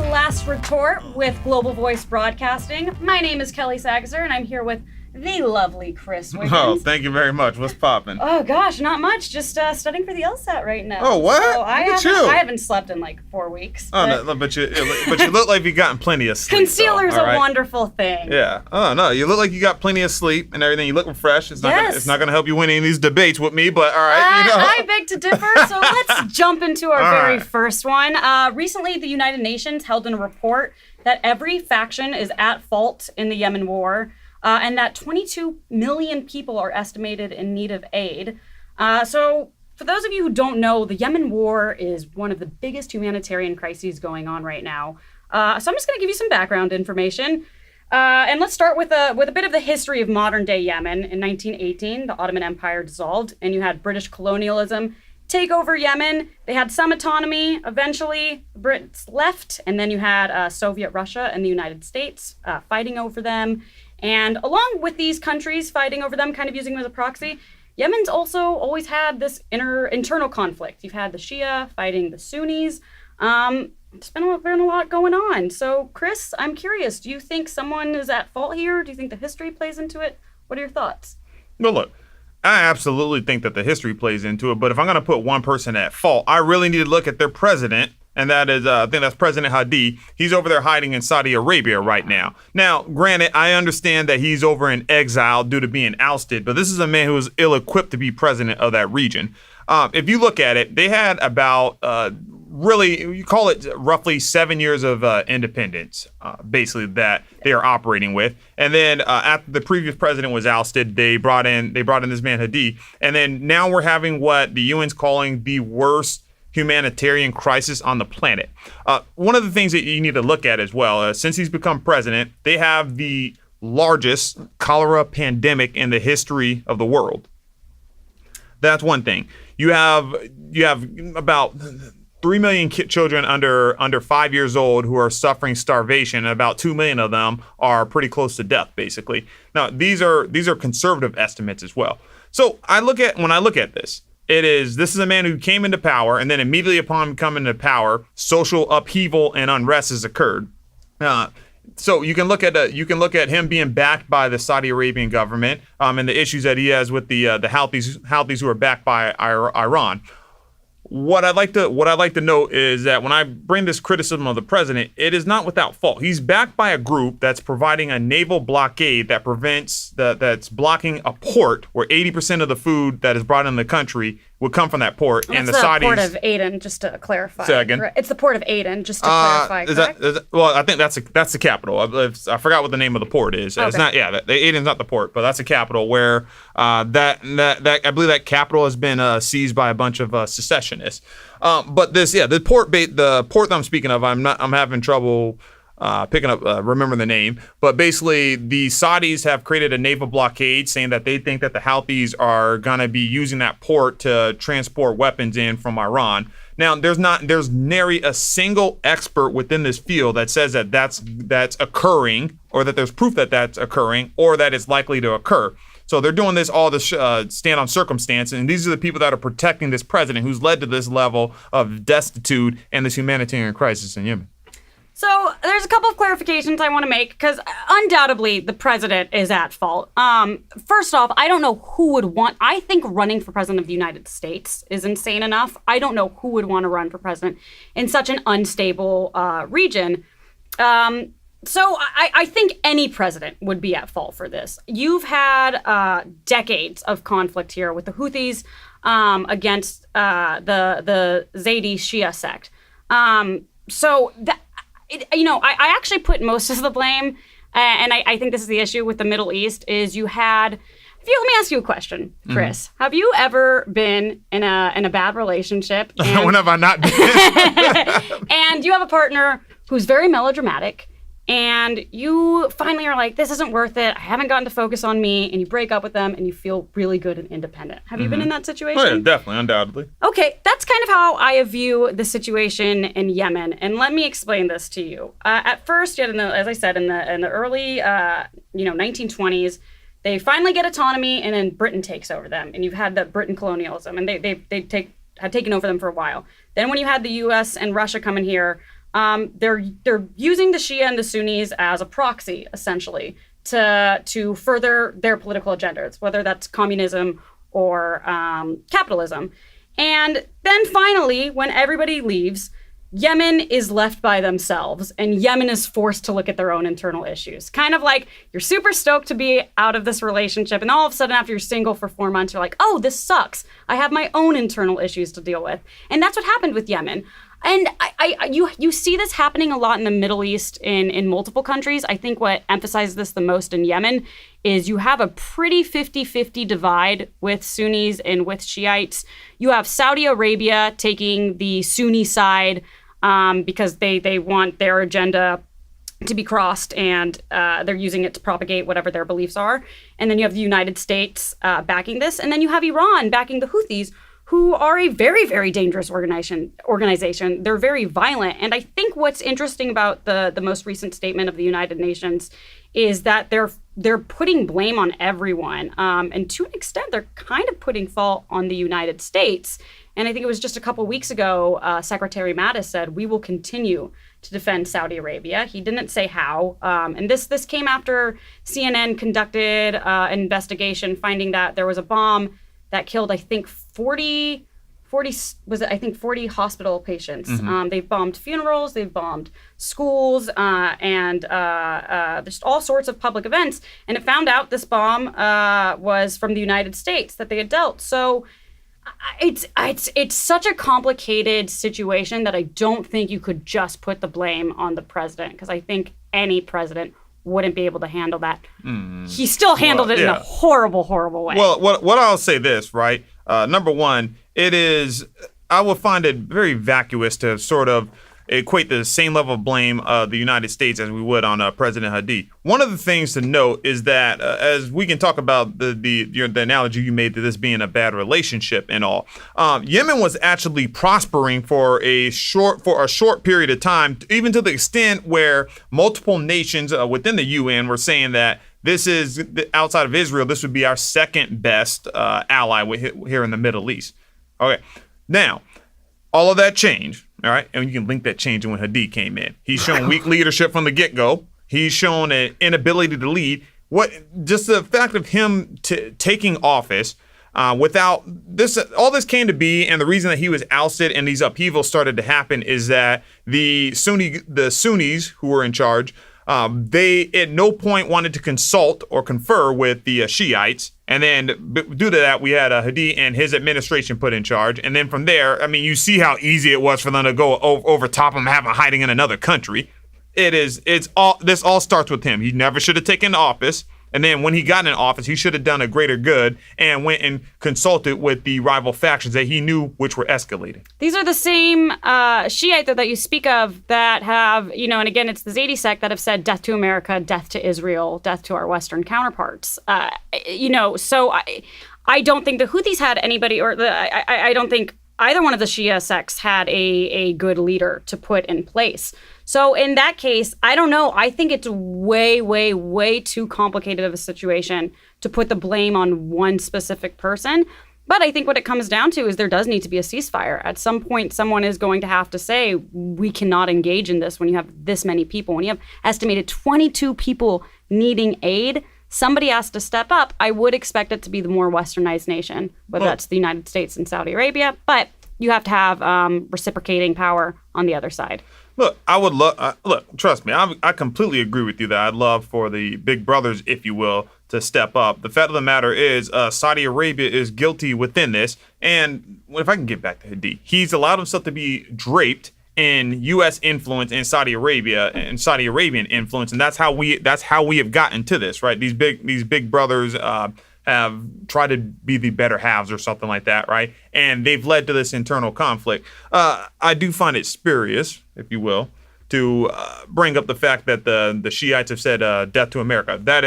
Last Retort with Global Voice Broadcasting. My name is Kelly Sageser, and I'm here with the lovely Chris Wiggins. Oh, thank you very much. What's poppin'? Oh gosh, not much. Just studying for the LSAT right now. Oh, what? So I haven't slept in like 4 weeks. Oh, no, but you look like you've gotten plenty of sleep. Concealer's though, all right? a wonderful thing. Yeah. Oh no, you look like you got plenty of sleep and everything. You look fresh. It's not gonna help you win any of these debates with me, but all right. I beg to differ. So let's jump into our very first one. Recently, the United Nations held in a report that every faction is at fault in the Yemen war. And that 22 million people are estimated in need of aid. So for those of you who don't know, the Yemen war is one of the biggest humanitarian crises going on right now. So I'm just going to give you some background information. And let's start with a bit of the history of modern-day Yemen. In 1918, the Ottoman Empire dissolved, and you had British colonialism take over Yemen. They had some autonomy. Eventually, the Brits left, and then you had Soviet Russia and the United States fighting over them. And along with these countries fighting over them, kind of using them as a proxy, Yemen's also always had this internal conflict. You've had the Shia fighting the Sunnis. There's been a lot going on. So, Chris, I'm curious, do you think someone is at fault here? Do you think the history plays into it? What are your thoughts? Well, look, I absolutely think that the history plays into it, but if I'm going to put one person at fault, I really need to look at their president. And that is, I think that's President Hadi. He's over there hiding in Saudi Arabia right now. Now, granted, I understand that he's over in exile due to being ousted, but this is a man who is ill-equipped to be president of that region. If you look at it, they had about, you call it roughly 7 years of independence, basically, that they are operating with. And then after the previous president was ousted, they brought in this man Hadi. And then now we're having what the UN's calling the worst humanitarian crisis on the planet. One of the things that you need to look at as well, since he's become president, they have the largest cholera pandemic in the history of the world. That's one thing. You have about 3 million children under 5 years old who are suffering starvation, and about 2 million of them are pretty close to death, basically. Now, these are conservative estimates as well. So when I look at this, this is a man who came into power, and then immediately upon coming to power, social upheaval and unrest has occurred. So you can look at him being backed by the Saudi Arabian government, and the issues that he has with the Houthis who are backed by Iran. What I'd like to note is that when I bring this criticism of the president, it is not without fault. He's backed by a group that's providing a naval blockade that's blocking a port where 80% of the food that is brought in the country would come from that port. And the Saudis. It's the port of Aden, just to clarify. Say again? It's the port of Aden, just to clarify. Well, I think that's the capital. I forgot what the name of the port is. Okay. It's not. Yeah, Aden's not the port, but that's the capital where that I believe that capital has been seized by a bunch of secessionists. But the port that I'm speaking of, I'm having trouble remember the name, but basically the Saudis have created a naval blockade saying that they think that the Houthis are going to be using that port to transport weapons in from Iran. Now, there's nary a single expert within this field that says that that's occurring, or that there's proof that that's occurring, or that it's likely to occur. So they're doing this all to stand on circumstance, and these are the people that are protecting this president who's led to this level of destitute and this humanitarian crisis in Yemen. So there's a couple of clarifications I want to make, because undoubtedly the president is at fault. First off, I don't know who would I think running for president of the United States is insane enough. I don't know who would want to run for president in such an unstable region. So I think any president would be at fault for this. You've had decades of conflict here with the Houthis against the Zaidi Shia sect. I actually put most of the blame, and I think this is the issue with the Middle East, is let me ask you a question, Chris. Mm-hmm. Have you ever been in a bad relationship? When have I not been? And you have a partner who's very melodramatic, and you finally are like, this isn't worth it. I haven't gotten to focus on me, and you break up with them, and you feel really good and independent. Have you been in that situation? Oh, yeah, definitely, undoubtedly. Okay, that's kind of how I view the situation in Yemen, and let me explain this to you. At first, as I said, in the early 1920s, they finally get autonomy, and then Britain takes over them, and you've had the Britain colonialism, and they had taken over them for a while. Then when you had the U.S. and Russia come in here, they're using the Shia and the Sunnis as a proxy, essentially, to further their political agendas, whether that's communism or capitalism. And then finally, when everybody leaves, Yemen is left by themselves, and Yemen is forced to look at their own internal issues. Kind of like you're super stoked to be out of this relationship, and all of a sudden, after you're single for 4 months, you're like, oh, this sucks. I have my own internal issues to deal with. And that's what happened with Yemen. And you see this happening a lot in the Middle East in multiple countries. I think what emphasizes this the most in Yemen is you have a pretty 50-50 divide with Sunnis and with Shiites. You have Saudi Arabia taking the Sunni side because they want their agenda to be crossed, and they're using it to propagate whatever their beliefs are. And then you have the United States backing this. And then you have Iran backing the Houthis, who are a very, very dangerous organization. They're very violent. And I think what's interesting about the most recent statement of the United Nations is that they're putting blame on everyone. And to an extent, they're kind of putting fault on the United States. And I think it was just a couple weeks ago, Secretary Mattis said, we will continue to defend Saudi Arabia. He didn't say how. And this came after CNN conducted an investigation finding that there was a bomb that killed, I think, 40 hospital patients. Mm-hmm. They've bombed funerals, they've bombed schools, and just all sorts of public events. And it found out this bomb was from the United States that they had dealt. So it's such a complicated situation that I don't think you could just put the blame on the president, because I think any president wouldn't be able to handle that. He still handled it in a horrible, horrible way. Well, what I'll say this, right? Number one, I would find it very vacuous to sort of equate the same level of blame of the United States as we would on President Hadi. One of the things to note is that as we can talk about the analogy you made to this being a bad relationship and all, Yemen was actually prospering for a short period of time, even to the extent where multiple nations within the UN were saying that this is outside of Israel, this would be our second best ally here in the Middle East. Okay, now all of that changed. All right, and you can link that change when Hadi came in. He's shown weak leadership from the get-go. He's shown an inability to lead. Just the fact of him taking office without this, all this came to be, and the reason that he was ousted and these upheavals started to happen is that the Sunnis who were in charge, they at no point wanted to consult or confer with the Shiites. And then due to that, we had Hadi and his administration put in charge. And then from there, I mean, you see how easy it was for them to go over top him, hiding in another country. This all starts with him. He never should have taken office. And then when he got in office, he should have done a greater good and went and consulted with the rival factions that he knew which were escalating. These are the same Shiite that you speak of that have, and again, it's the Zaidi sect that have said death to America, death to Israel, death to our Western counterparts. So I don't think the Houthis had anybody, I don't think either one of the Shia sects had a good leader to put in place. So in that case, I don't know. I think it's way, way, way too complicated of a situation to put the blame on one specific person. But I think what it comes down to is there does need to be a ceasefire. At some point, someone is going to have to say, we cannot engage in this when you have this many people. When you have estimated 22 people needing aid, somebody has to step up. I would expect it to be the more westernized nation, whether that's the United States and Saudi Arabia. But you have to have reciprocating power on the other side. Look, I would love. Look, trust me, I completely agree with you that I'd love for the big brothers, if you will, to step up. The fact of the matter is, Saudi Arabia is guilty within this. And if I can get back to Hadi, he's allowed himself to be draped in U.S. influence and Saudi Arabia and Saudi Arabian influence, and that's how we have gotten to this, right? These big brothers have tried to be the better halves or something like that, right? And they've led to this internal conflict. I do find it spurious, if you will, to bring up the fact that the Shiites have said death to America. That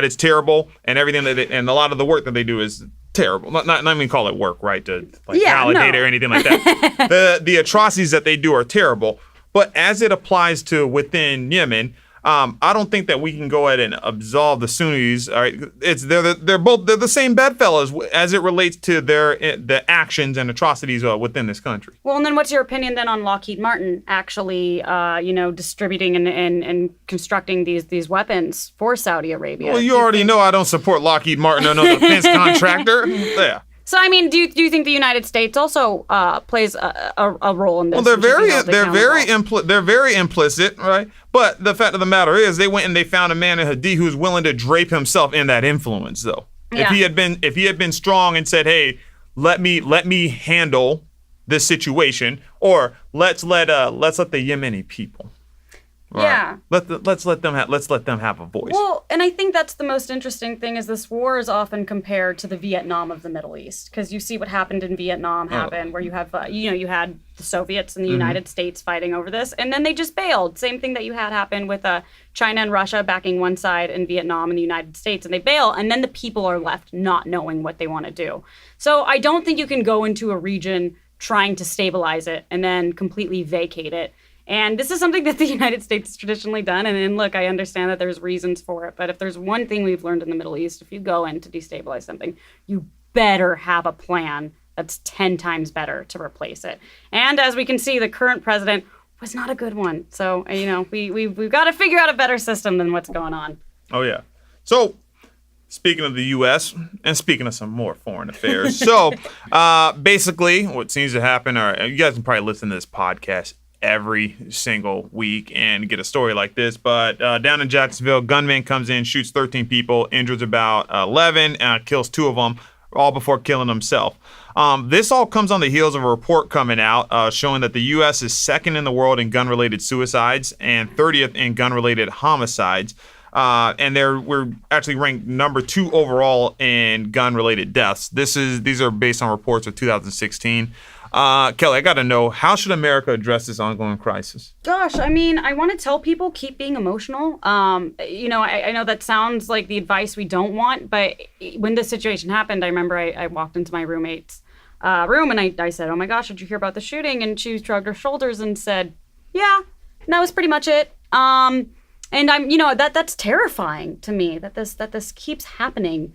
is terrible, and everything and a lot of the work that they do is terrible. Not even call it work, right? To validate it or anything like that. The atrocities that they do are terrible. But as it applies to within Yemen, I don't think that we can go ahead and absolve the Sunnis. All right, they're the same bedfellows as it relates to the actions and atrocities within this country. Well, and then what's your opinion then on Lockheed Martin actually, distributing and constructing these weapons for Saudi Arabia? Well, you already know I don't support Lockheed Martin, another defense contractor. Yeah. So, I mean, do you think the United States also plays a role in this? Well, they're very implicit, right? But the fact of the matter is, they went and they found a man in Hadi who was willing to drape himself in that influence, though. Yeah. If he had been strong and said, "Hey, let me handle this situation," or let's let the Yemeni people. Right. Yeah. Let's let them have a voice. Well, and I think that's the most interesting thing is this war is often compared to the Vietnam of the Middle East, because you see what happened in Vietnam where you have you had the Soviets and the United States fighting over this, and then they just bailed. Same thing that you had happen with China and Russia backing one side in Vietnam and the United States, and they bail, and then the people are left not knowing what they want to do. So I don't think you can go into a region trying to stabilize it and then completely vacate it. And this is something that the United States has traditionally done. And look, I understand that there's reasons for it. But if there's one thing we've learned in the Middle East, if you go in to destabilize something, you better have a plan that's 10 times better to replace it. And as we can see, the current president was not a good one. So, we've got to figure out a better system than what's going on. Oh, yeah. So, speaking of the U.S. and speaking of some more foreign affairs. So, basically, what seems to happen, or you guys can probably listen to this podcast every single week and get a story like this. But down in Jacksonville, gunman comes in, shoots 13 people, injures about 11, kills 2 of them, all before killing himself. This all comes on the heels of a report coming out showing that the U.S. is second in the world in gun-related suicides and 30th in gun-related homicides. And we're actually ranked number 2 overall in gun-related deaths. These are based on reports of 2016. Kelly, I got to know, how should America address this ongoing crisis? Gosh, I mean, I want to tell people, keep being emotional. I know that sounds like the advice we don't want, but when this situation happened, I remember I walked into my roommate's room and I said, "Oh my gosh, did you hear about the shooting?" And she shrugged her shoulders and said, "Yeah, that was pretty much it." And that's terrifying to me that this keeps happening.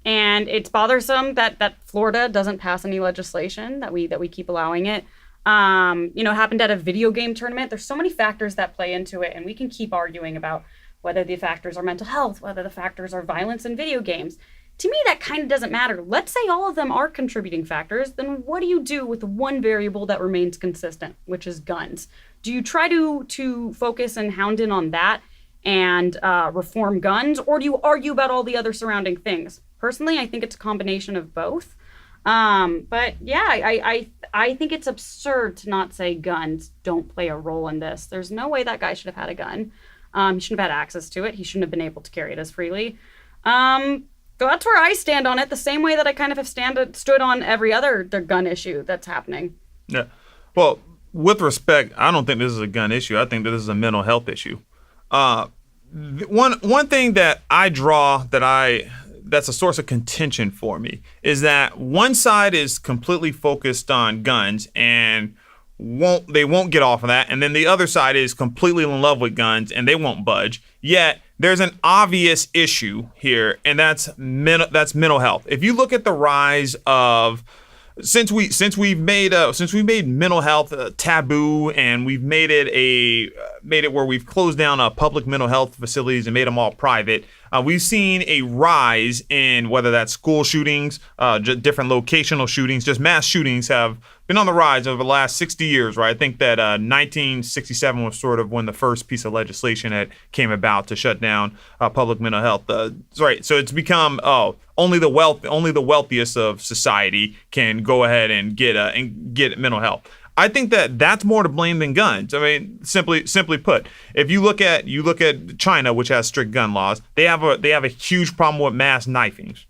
And it's bothersome that Florida doesn't pass any legislation, that we keep allowing it. Happened at a video game tournament. There's so many factors that play into it, and we can keep arguing about whether the factors are mental health, whether the factors are violence in video games. To me, that kind of doesn't matter. Let's say all of them are contributing factors, then what do you do with the one variable that remains consistent, which is guns? Do you try to focus and hound in on that and reform guns, or do you argue about all the other surrounding things? Personally, I think it's a combination of both. But yeah, I think it's absurd to not say guns don't play a role in this. There's no way that guy should have had a gun. He shouldn't have had access to it. He shouldn't have been able to carry it as freely. So that's where I stand on it, the same way that I kind of have stood on every other gun issue that's happening. Yeah. Well, with respect, I don't think this is a gun issue. I think that this is a mental health issue. One thing that I draw that's a source of contention for me is that one side is completely focused on guns and won't get off of that, and then the other side is completely in love with guns and they won't budge. Yet there's an obvious issue here, and that's mental health. If you look at the rise of since we've made mental health taboo, and we've made it where we've closed down public mental health facilities and made them all private, we've seen a rise in whether that's school shootings, different locational shootings, just mass shootings have been on the rise over the last 60 years, right? I think that 1967 was sort of when the first piece of legislation that came about to shut down public mental health. Right, so it's become only the wealthiest of society can go ahead and get mental health. I think that that's more to blame than guns. I mean, simply put, if you look at China, which has strict gun laws, they have a huge problem with mass knifings.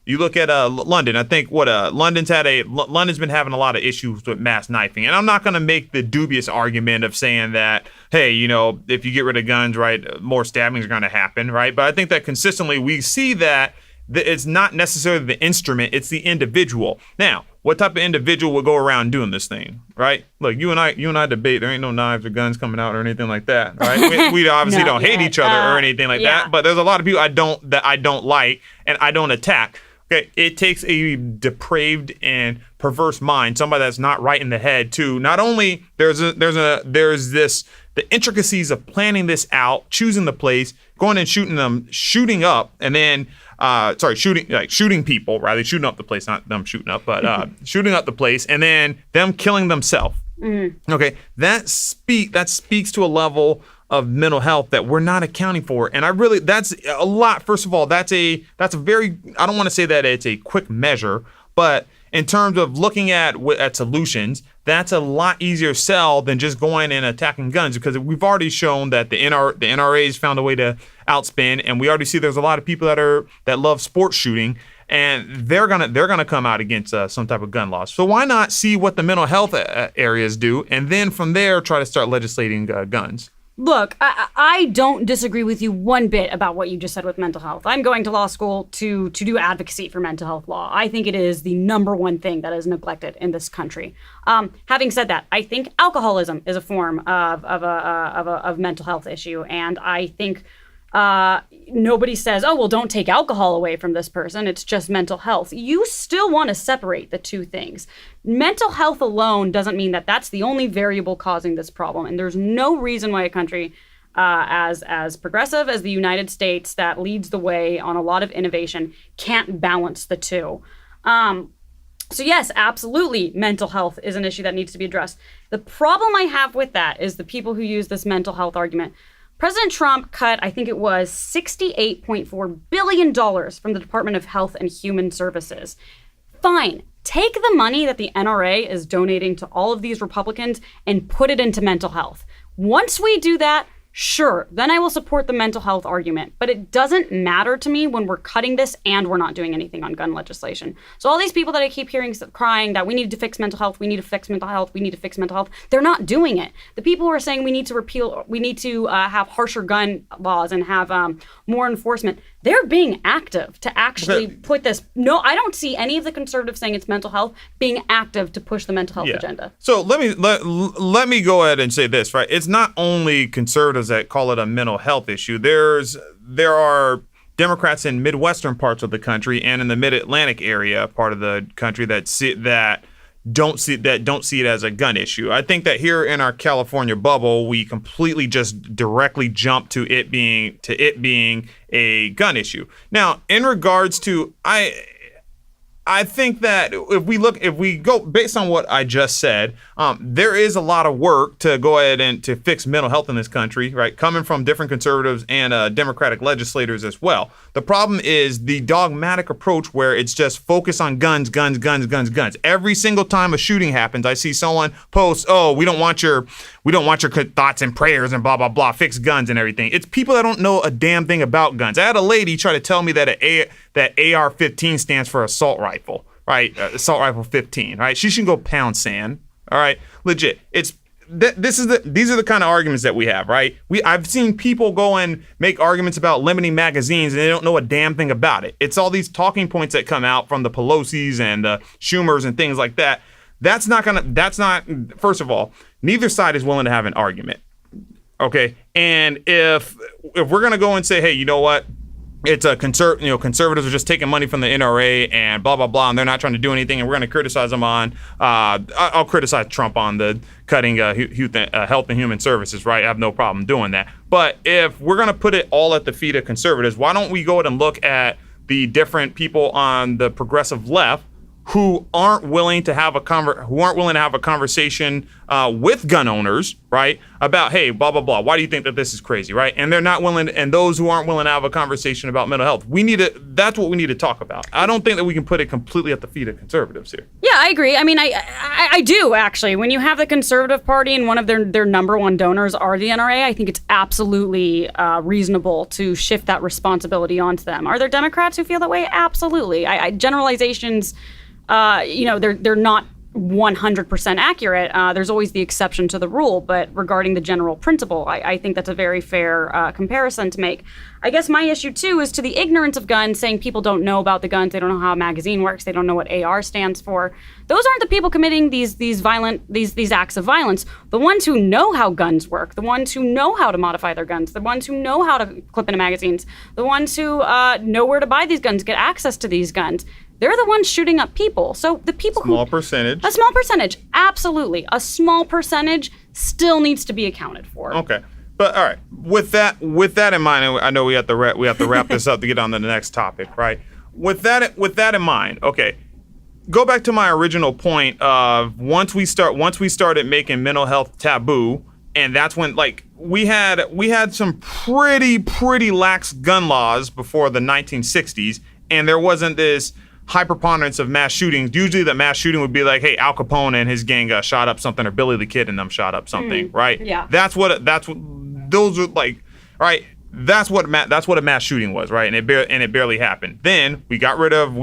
You look at London. I think London's been having a lot of issues with mass knifing, and I'm not going to make the dubious argument of saying that, hey, if you get rid of guns, right, more stabbings are going to happen, right? But I think that consistently we see that it's not necessarily the instrument, it's the individual. Now, what type of individual would go around doing this thing, right? Look, you and I debate. There ain't no knives or guns coming out or anything like that, right? We obviously don't hate each other or anything like that. But there's a lot of people I don't like and I don't attack. Okay, it takes a depraved and perverse mind, somebody that's not right in the head, to not only there's this the intricacies of planning this out, choosing the place, going and shooting up, and then shooting people, rather shooting up the place, not them shooting up, but shooting up the place, and then them killing themselves. Okay, that speaks to a level of mental health that we're not accounting for. And that's a lot. First of all, that's a very, I don't want to say that it's a quick measure, but in terms of looking at solutions, that's a lot easier sell than just going and attacking guns, because we've already shown that the NRA's found a way to outspin, and we already see there's a lot of people that love sports shooting, and they're gonna come out against some type of gun laws. So why not see what the mental health areas do, and then from there try to start legislating guns? Look, I don't disagree with you one bit about what you just said with mental health. I'm going to law school to do advocacy for mental health law. I think it is the number one thing that is neglected in this country. Having said that, I think alcoholism is a form of mental health issue, and I think nobody says, oh, well, don't take alcohol away from this person. It's just mental health. You still want to separate the two things. Mental health alone doesn't mean that that's the only variable causing this problem. And there's no reason why a country as progressive as the United States, that leads the way on a lot of innovation, can't balance the two. So yes, absolutely, mental health is an issue that needs to be addressed. The problem I have with that is the people who use this mental health argument. President Trump cut, I think it was $68.4 billion from the Department of Health and Human Services. Fine. Take the money that the NRA is donating to all of these Republicans and put it into mental health. Once we do that, sure, then I will support the mental health argument. But it doesn't matter to me when we're cutting this and we're not doing anything on gun legislation. So all these people that I keep hearing crying that we need to fix mental health, we need to fix mental health, we need to fix mental health, they're not doing it. The people who are saying we need to have harsher gun laws and have more enforcement, they're being active to actually put this. No, I don't see any of the conservatives saying it's mental health being active to push the mental health agenda. So let me go ahead and say this, right? It's not only conservatives that call it a mental health issue. There are Democrats in Midwestern parts of the country and in the Mid-Atlantic area part of the country that don't see it as a gun issue. I think that here in our California bubble, we completely just directly jump to it being a gun issue. Now, in regards to I think that if we go based on what I just said, there is a lot of work to go ahead and to fix mental health in this country, right? Coming from different conservatives and Democratic legislators as well. The problem is the dogmatic approach where it's just focus on guns. Every single time a shooting happens, I see someone post, "Oh, we don't want your thoughts and prayers and blah blah blah. Fix guns and everything." It's people that don't know a damn thing about guns. I had a lady try to tell me that that AR-15 stands for assault rifle, right? Assault rifle 15, right? She should go pound sand, all right? Legit. These are the kind of arguments that we have, right? I've seen people go and make arguments about limiting magazines and they don't know a damn thing about it. It's all these talking points that come out from the Pelosi's and the Schumers and things like that. First of all, neither side is willing to have an argument, okay? And if we're going to go and say, hey, you know what? It's conservatives are just taking money from the NRA and blah, blah, blah, and they're not trying to do anything, and we're going to criticize them on, I'll criticize Trump on the cutting health and human services, right? I have no problem doing that. But if we're going to put it all at the feet of conservatives, why don't we go ahead and look at the different people on the progressive left who aren't willing to have a conversation with gun owners, right? About, hey, blah, blah, blah. Why do you think that this is crazy, right? And they're not willing, and those who aren't willing to have a conversation about mental health. That's what we need to talk about. I don't think that we can put it completely at the feet of conservatives here. Yeah, I agree. I mean, I do, actually. When you have the Conservative Party and one of their number one donors are the NRA, I think it's absolutely reasonable to shift that responsibility onto them. Are there Democrats who feel that way? Absolutely. Generalizations, they're not 100% accurate. There's always the exception to the rule, but regarding the general principle, I think that's a very fair comparison to make. I guess my issue too is to the ignorance of guns, saying people don't know about the guns, they don't know how a magazine works, they don't know what AR stands for. Those aren't the people committing these acts of violence. The ones who know how guns work, the ones who know how to modify their guns, the ones who know how to clip into magazines, the ones who know where to buy these guns, get access to these guns. They're the ones shooting up people. So the people Small percentage. A small percentage, absolutely. A small percentage still needs to be accounted for. Okay. But all right, with that in mind, and I know we have to wrap this up to get on to the next topic, right? With that in mind, okay, go back to my original point of once we started making mental health taboo, and that's when like we had some pretty lax gun laws before the 1960s, and there wasn't this high preponderance of mass shootings. Usually the mass shooting would be like, hey, Al Capone and his gang shot up something, or Billy the Kid and them shot up something, right? Yeah. That's what those are like, right? That's what a mass shooting was, right? And it barely happened. Then we got rid of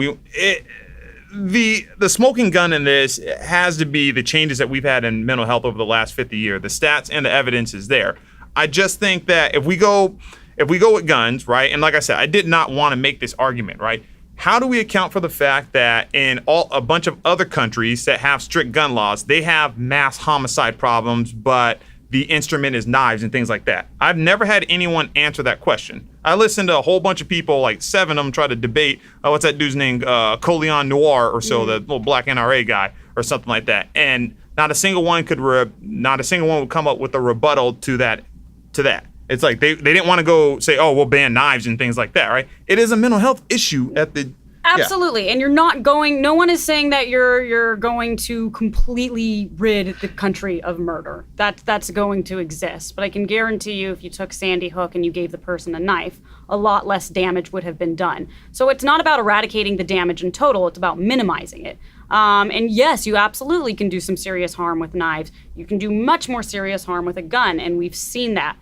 the smoking gun in this has to be the changes that we've had in mental health over the last 50 years. The stats and the evidence is there. I just think that if we go with guns, right? And like I said, I did not want to make this argument, right? How do we account for the fact that in a bunch of other countries that have strict gun laws, they have mass homicide problems, but the instrument is knives and things like that? I've never had anyone answer that question. I listened to a whole bunch of people, like 7 of them, try to debate, what's that dude's name, Colion Noir or so, the little black NRA guy or something like that. And not a single one would come up with a rebuttal to that. It's like they didn't want to go say, oh, we'll ban knives and things like that, right? It is a mental health issue at the... Absolutely. Yeah. And you're not going, no one is saying that you're going to completely rid the country of murder. That's going to exist. But I can guarantee you, if you took Sandy Hook and you gave the person a knife, a lot less damage would have been done. So it's not about eradicating the damage in total, it's about minimizing it. And yes, you absolutely can do some serious harm with knives. You can do much more serious harm with a gun, and we've seen that.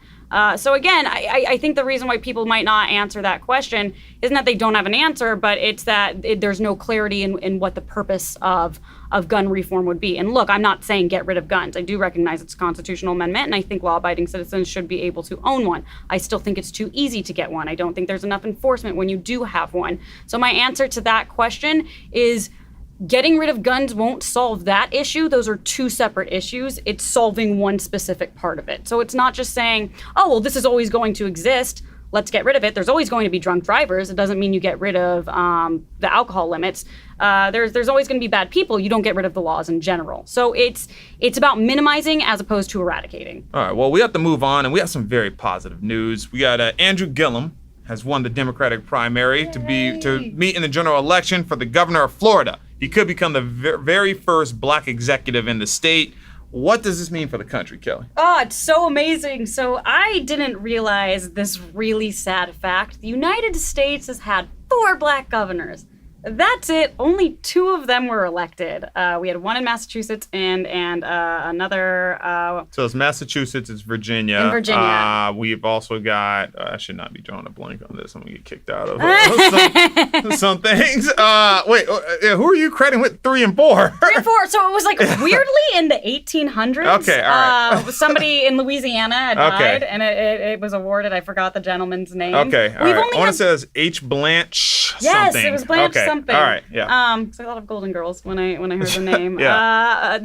So again, I think the reason why people might not answer that question isn't that they don't have an answer, but it's that there's no clarity in what the purpose of gun reform would be. And look, I'm not saying get rid of guns. I do recognize it's a constitutional amendment, and I think law-abiding citizens should be able to own one. I still think it's too easy to get one. I don't think there's enough enforcement when you do have one. So my answer to that question is getting rid of guns won't solve that issue. Those are two separate issues. It's solving one specific part of it. So it's not just saying, oh, well, this is always going to exist, let's get rid of it. There's always going to be drunk drivers. It doesn't mean you get rid of the alcohol limits. There's always going to be bad people. You don't get rid of the laws in general. So it's about minimizing as opposed to eradicating. All right, well, we have to move on, and we have some very positive news. We got Andrew Gillum has won the Democratic primary to meet in the general election for the governor of Florida. He could become the very first black executive in the state. What does this mean for the country, Kelly? Oh, it's so amazing. So I didn't realize this really sad fact. The United States has had 4 black governors. That's it. Only 2 of them were elected. We had one in Massachusetts and another. So it's Massachusetts, it's Virginia. In Virginia. We've also got. I should not be drawing a blank on this. I'm gonna get kicked out of some things. Wait, who are you crediting with 3 and 4? 3 and 4. So it was like weirdly in the 1800s. Okay, all right. Somebody in Louisiana had died, and it was awarded. I forgot the gentleman's name. Okay, all right. I want to say it's H. Blanche. Yes, something. It was Blanche something. All right, yeah. Because I thought of Golden Girls when I heard the name. Yeah.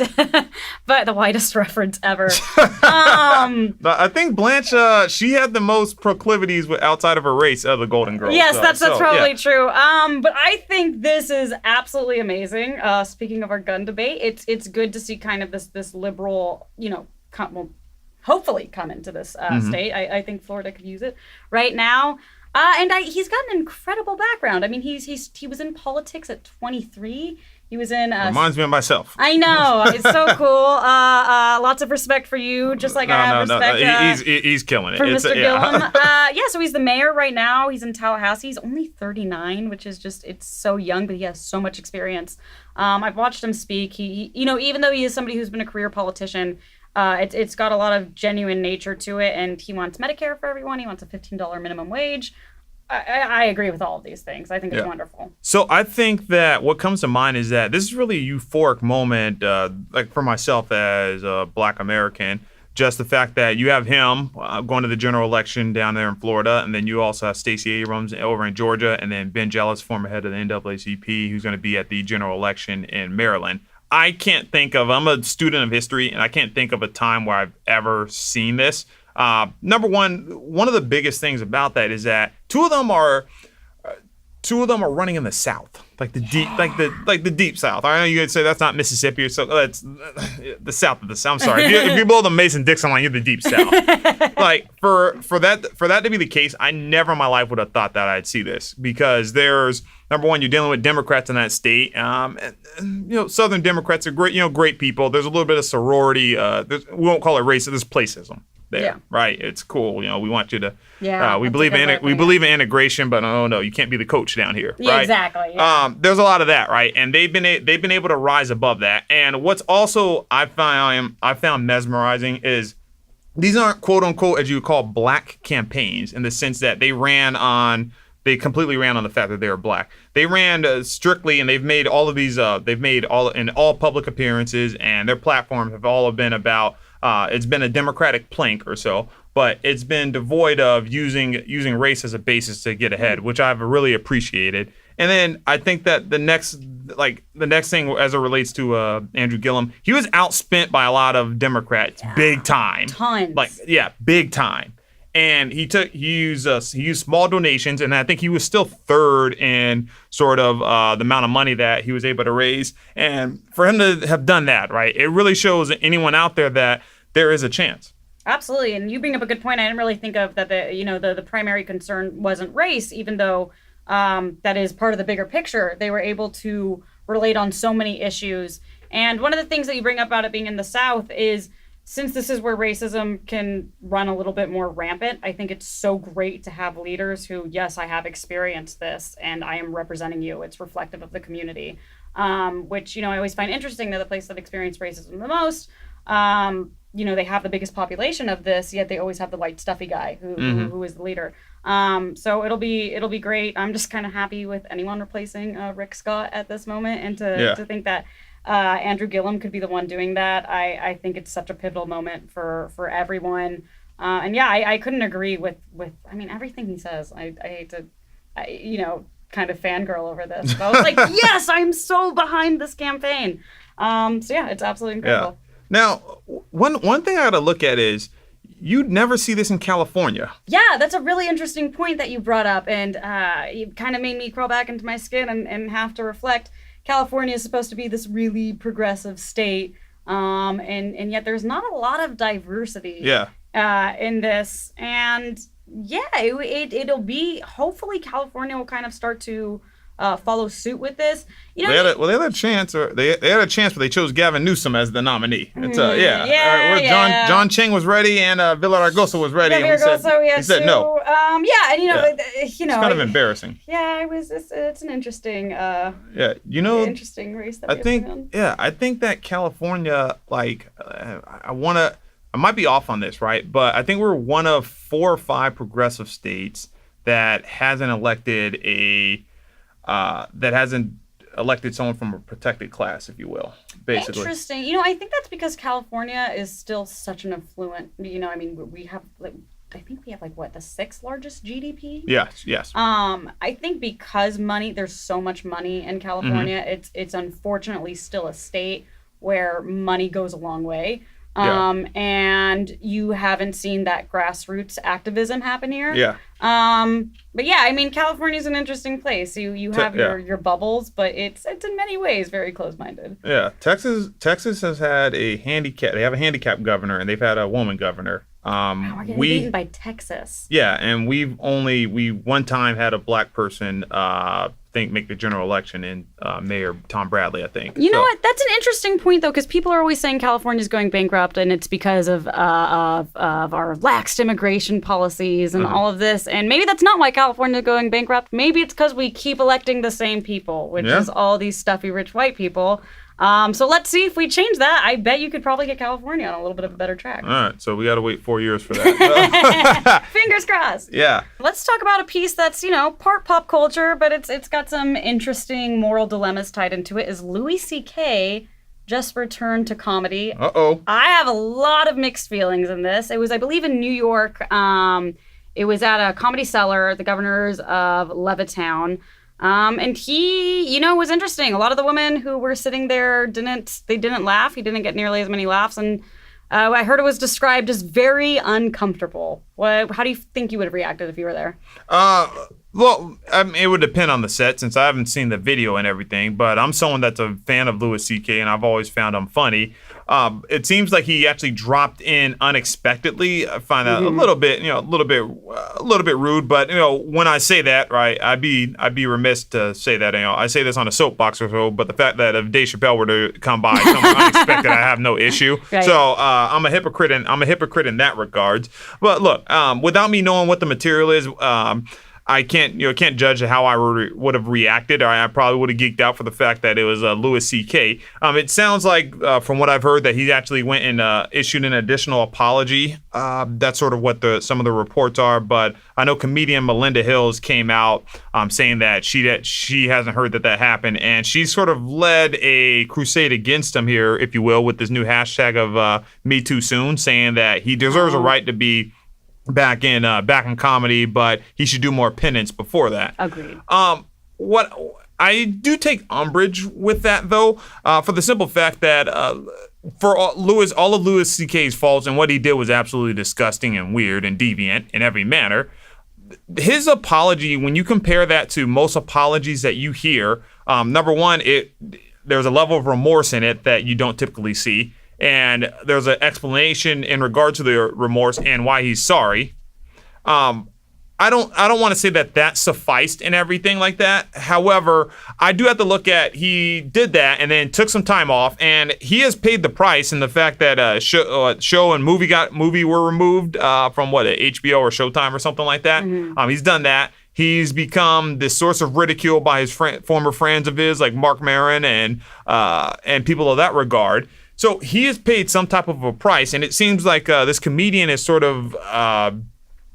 But the whitest reference ever. I think Blanche, she had the most proclivities outside of her race of the Golden Girls. Yes, that's probably true. But I think this is absolutely amazing. Speaking of our gun debate, it's good to see kind of this liberal, hopefully come into this state. I think Florida could use it right now. And he's got an incredible background. I mean, he was in politics at 23. He was in... Reminds me of myself. I know. It's so cool. Lots of respect for you, just like I have respect he's killing it. For Mr. Gillum. So he's the mayor right now. He's in Tallahassee. He's only 39, which is just, it's so young, but he has so much experience. I've watched him speak. He even though he is somebody who's been a career politician, it's got a lot of genuine nature to it, and he wants Medicare for everyone. He wants a $15 minimum wage. I agree with all of these things. I think it's wonderful. So I think that what comes to mind is that this is really a euphoric moment, like for myself as a Black American. Just the fact that you have him going to the general election down there in Florida, and then you also have Stacey Abrams over in Georgia, and then Ben Jealous, former head of the NAACP, who's going to be at the general election in Maryland. I'm a student of history, and I can't think of a time where I've ever seen this. Number one of the biggest things about that is that two of them are running in the South, like the deep, like the deep South. I know you could say that's not Mississippi or so. That's the South of the South. I'm sorry. If you blow the Mason-Dixon line, you're the deep South. Like for that to be the case, I never in my life would have thought that I'd see this, because there's number one, you're dealing with Democrats in that state. And Southern Democrats are great people. There's a little bit of sorority. We won't call it racism. There's placism there, right? It's cool. We want you to. Yeah. We believe in integration, but no, you can't be the coach down here. Yeah, right? Exactly. Yeah. There's a lot of that, right? And they've been able to rise above that. And what's also I found mesmerizing is these aren't quote unquote, as you would call, Black campaigns, in the sense that they completely ran on the fact that they were Black. They ran strictly, and they've made all in all public appearances, and their platforms have all been about. It's been a Democratic plank or so, but it's been devoid of using race as a basis to get ahead, which I've really appreciated. And then I think that the next thing as it relates to Andrew Gillum, he was outspent by a lot of Democrats, big time, tons, big time. And he used small donations, and I think he was still third in sort of the amount of money that he was able to raise. And for him to have done that, right, it really shows anyone out there that there is a chance. Absolutely, and you bring up a good point. I didn't really think of that. The primary concern wasn't race, even though that is part of the bigger picture. They were able to relate on so many issues. And one of the things that you bring up about it being in the South is, since this is where racism can run a little bit more rampant, I think it's so great to have leaders who, yes, I have experienced this and I am representing you. It's reflective of the community, which, I always find interesting that the place that experienced racism the most, they have the biggest population of this, yet they always have the white stuffy guy who is the leader. So it'll be great. I'm just kind of happy with anyone replacing Rick Scott at this moment, and to think that Andrew Gillum could be the one doing that. I think it's such a pivotal moment for everyone. I couldn't agree with everything he says. I hate to, kind of fangirl over this. But I was like, yes, I'm so behind this campaign. It's absolutely incredible. Yeah. Now, one thing I got to look at is, you'd never see this in California. Yeah, that's a really interesting point that you brought up, and it kind of made me crawl back into my skin and have to reflect. California is supposed to be this really progressive state, and yet there's not a lot of diversity in this. And it'll be, hopefully California will kind of start to follow suit with this. They had a chance, but they chose Gavin Newsom as the nominee. It's John Cheng was ready, and Villaraigosa was ready. He said no. It's kind of embarrassing. Yeah, it's an interesting. Interesting race that I think that California, I might be off on this, right? But I think we're one of 4 or 5 progressive states that hasn't elected someone from a protected class, if you will, basically. Interesting. I think that's because California is still such an affluent, we have, I think we have the 6th largest GDP. Yes. I think because there's so much money in California, it's unfortunately still a state where money goes a long way. And you haven't seen that grassroots activism happen here. Yeah. California's an interesting place. You have your bubbles, but it's in many ways very closed-minded. Yeah. Texas has had a handicap. They have a handicapped governor, and they've had a woman governor. We're getting beaten by Texas. Yeah, and we one time had a Black person make the general election in Mayor Tom Bradley, I think. You know what? That's an interesting point, though, because people are always saying California's going bankrupt, and it's because of our lax immigration policies and all of this. And maybe that's not why California's going bankrupt. Maybe it's because we keep electing the same people, which is all these stuffy, rich white people. So let's see if we change that. I bet you could probably get California on a little bit of a better track. All right, so we got to wait 4 years for that. Fingers crossed. Yeah. Let's talk about a piece that's, part pop culture, but it's got some interesting moral dilemmas tied into it. Is Louis C.K. just returned to comedy? Uh-oh. I have a lot of mixed feelings in this. It was, I believe, in New York. It was at a Comedy Cellar, the Governors of Levittown. And he, was interesting. A lot of the women who were sitting there didn't laugh. He didn't get nearly as many laughs. And I heard it was described as very uncomfortable. How do you think you would have reacted if you were there? Well, it would depend on the set since I haven't seen the video and everything, but I'm someone that's a fan of Louis C.K. and I've always found him funny. It seems like he actually dropped in unexpectedly. I find that a little bit rude, but when I say that, right, I'd be remiss to say that. I say this on a soapbox or so, but the fact that if Dave Chappelle were to come by somewhere unexpected, I have no issue. Right. So I'm a hypocrite in that regard. But look, without me knowing what the material is, I can't judge how I would have reacted. I probably would have geeked out for the fact that it was Louis C.K. It sounds like, from what I've heard, that he actually went and issued an additional apology. That's sort of what some of the reports are. But I know comedian Melinda Hills came out saying that she hasn't heard that happened, and she sort of led a crusade against him here, if you will, with this new hashtag of Me Too Soon, saying that he deserves a right to be back in comedy, but he should do more penance before that. Agreed. What I do take umbrage with that, though, for the simple fact that for all of Louis C.K.'s faults, and what he did was absolutely disgusting and weird and deviant in every manner. His apology, when you compare that to most apologies that you hear, number one, there's a level of remorse in it that you don't typically see. And there's an explanation in regard to the remorse and why he's sorry. I don't want to say that sufficed and everything like that. However, I do have to look at he did that and then took some time off, and he has paid the price in the fact that show and movie were removed from HBO or Showtime or something like that. Mm-hmm. He's done that. He's become this source of ridicule by his former friends of his like Marc Maron and people of that regard. So he has paid some type of a price, and it seems like this comedian is sort of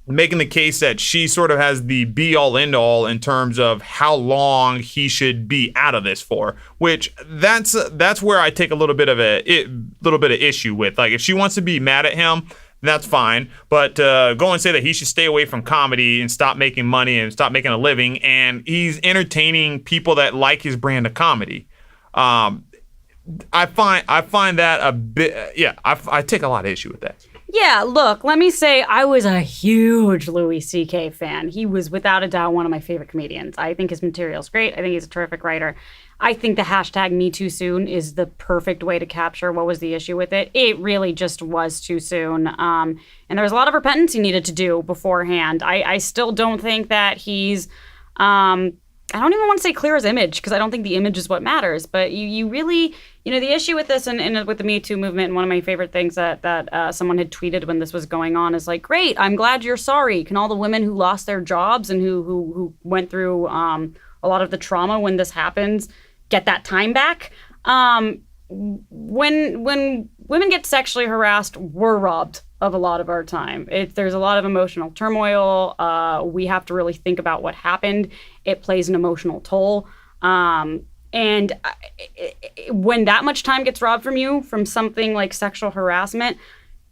making the case that she sort of has the be-all, end-all in terms of how long he should be out of this for. Which that's where I take a little bit of issue with. Like, if she wants to be mad at him, that's fine. But go and say that he should stay away from comedy and stop making money and stop making a living, and he's entertaining people that like his brand of comedy. I find that a bit, I take a lot of issue with that. Yeah, look, let me say I was a huge Louis C.K. fan. He was without a doubt one of my favorite comedians. I think his material's great. I think he's a terrific writer. I think the hashtag #MeTooSoon is the perfect way to capture what was the issue with it. It really just was too soon. And there was a lot of repentance he needed to do beforehand. I still don't think that he's... I don't even want to say clear his image, because I don't think the image is what matters. But you really, the issue with this and with the Me Too movement, and one of my favorite things that someone had tweeted when this was going on is like, great, I'm glad you're sorry. Can all the women who lost their jobs and who went through a lot of the trauma when this happens get that time back? When women get sexually harassed, we're robbed of a lot of our time. There's a lot of emotional turmoil. We have to really think about what happened. It plays an emotional toll. And when that much time gets robbed from you from something like sexual harassment,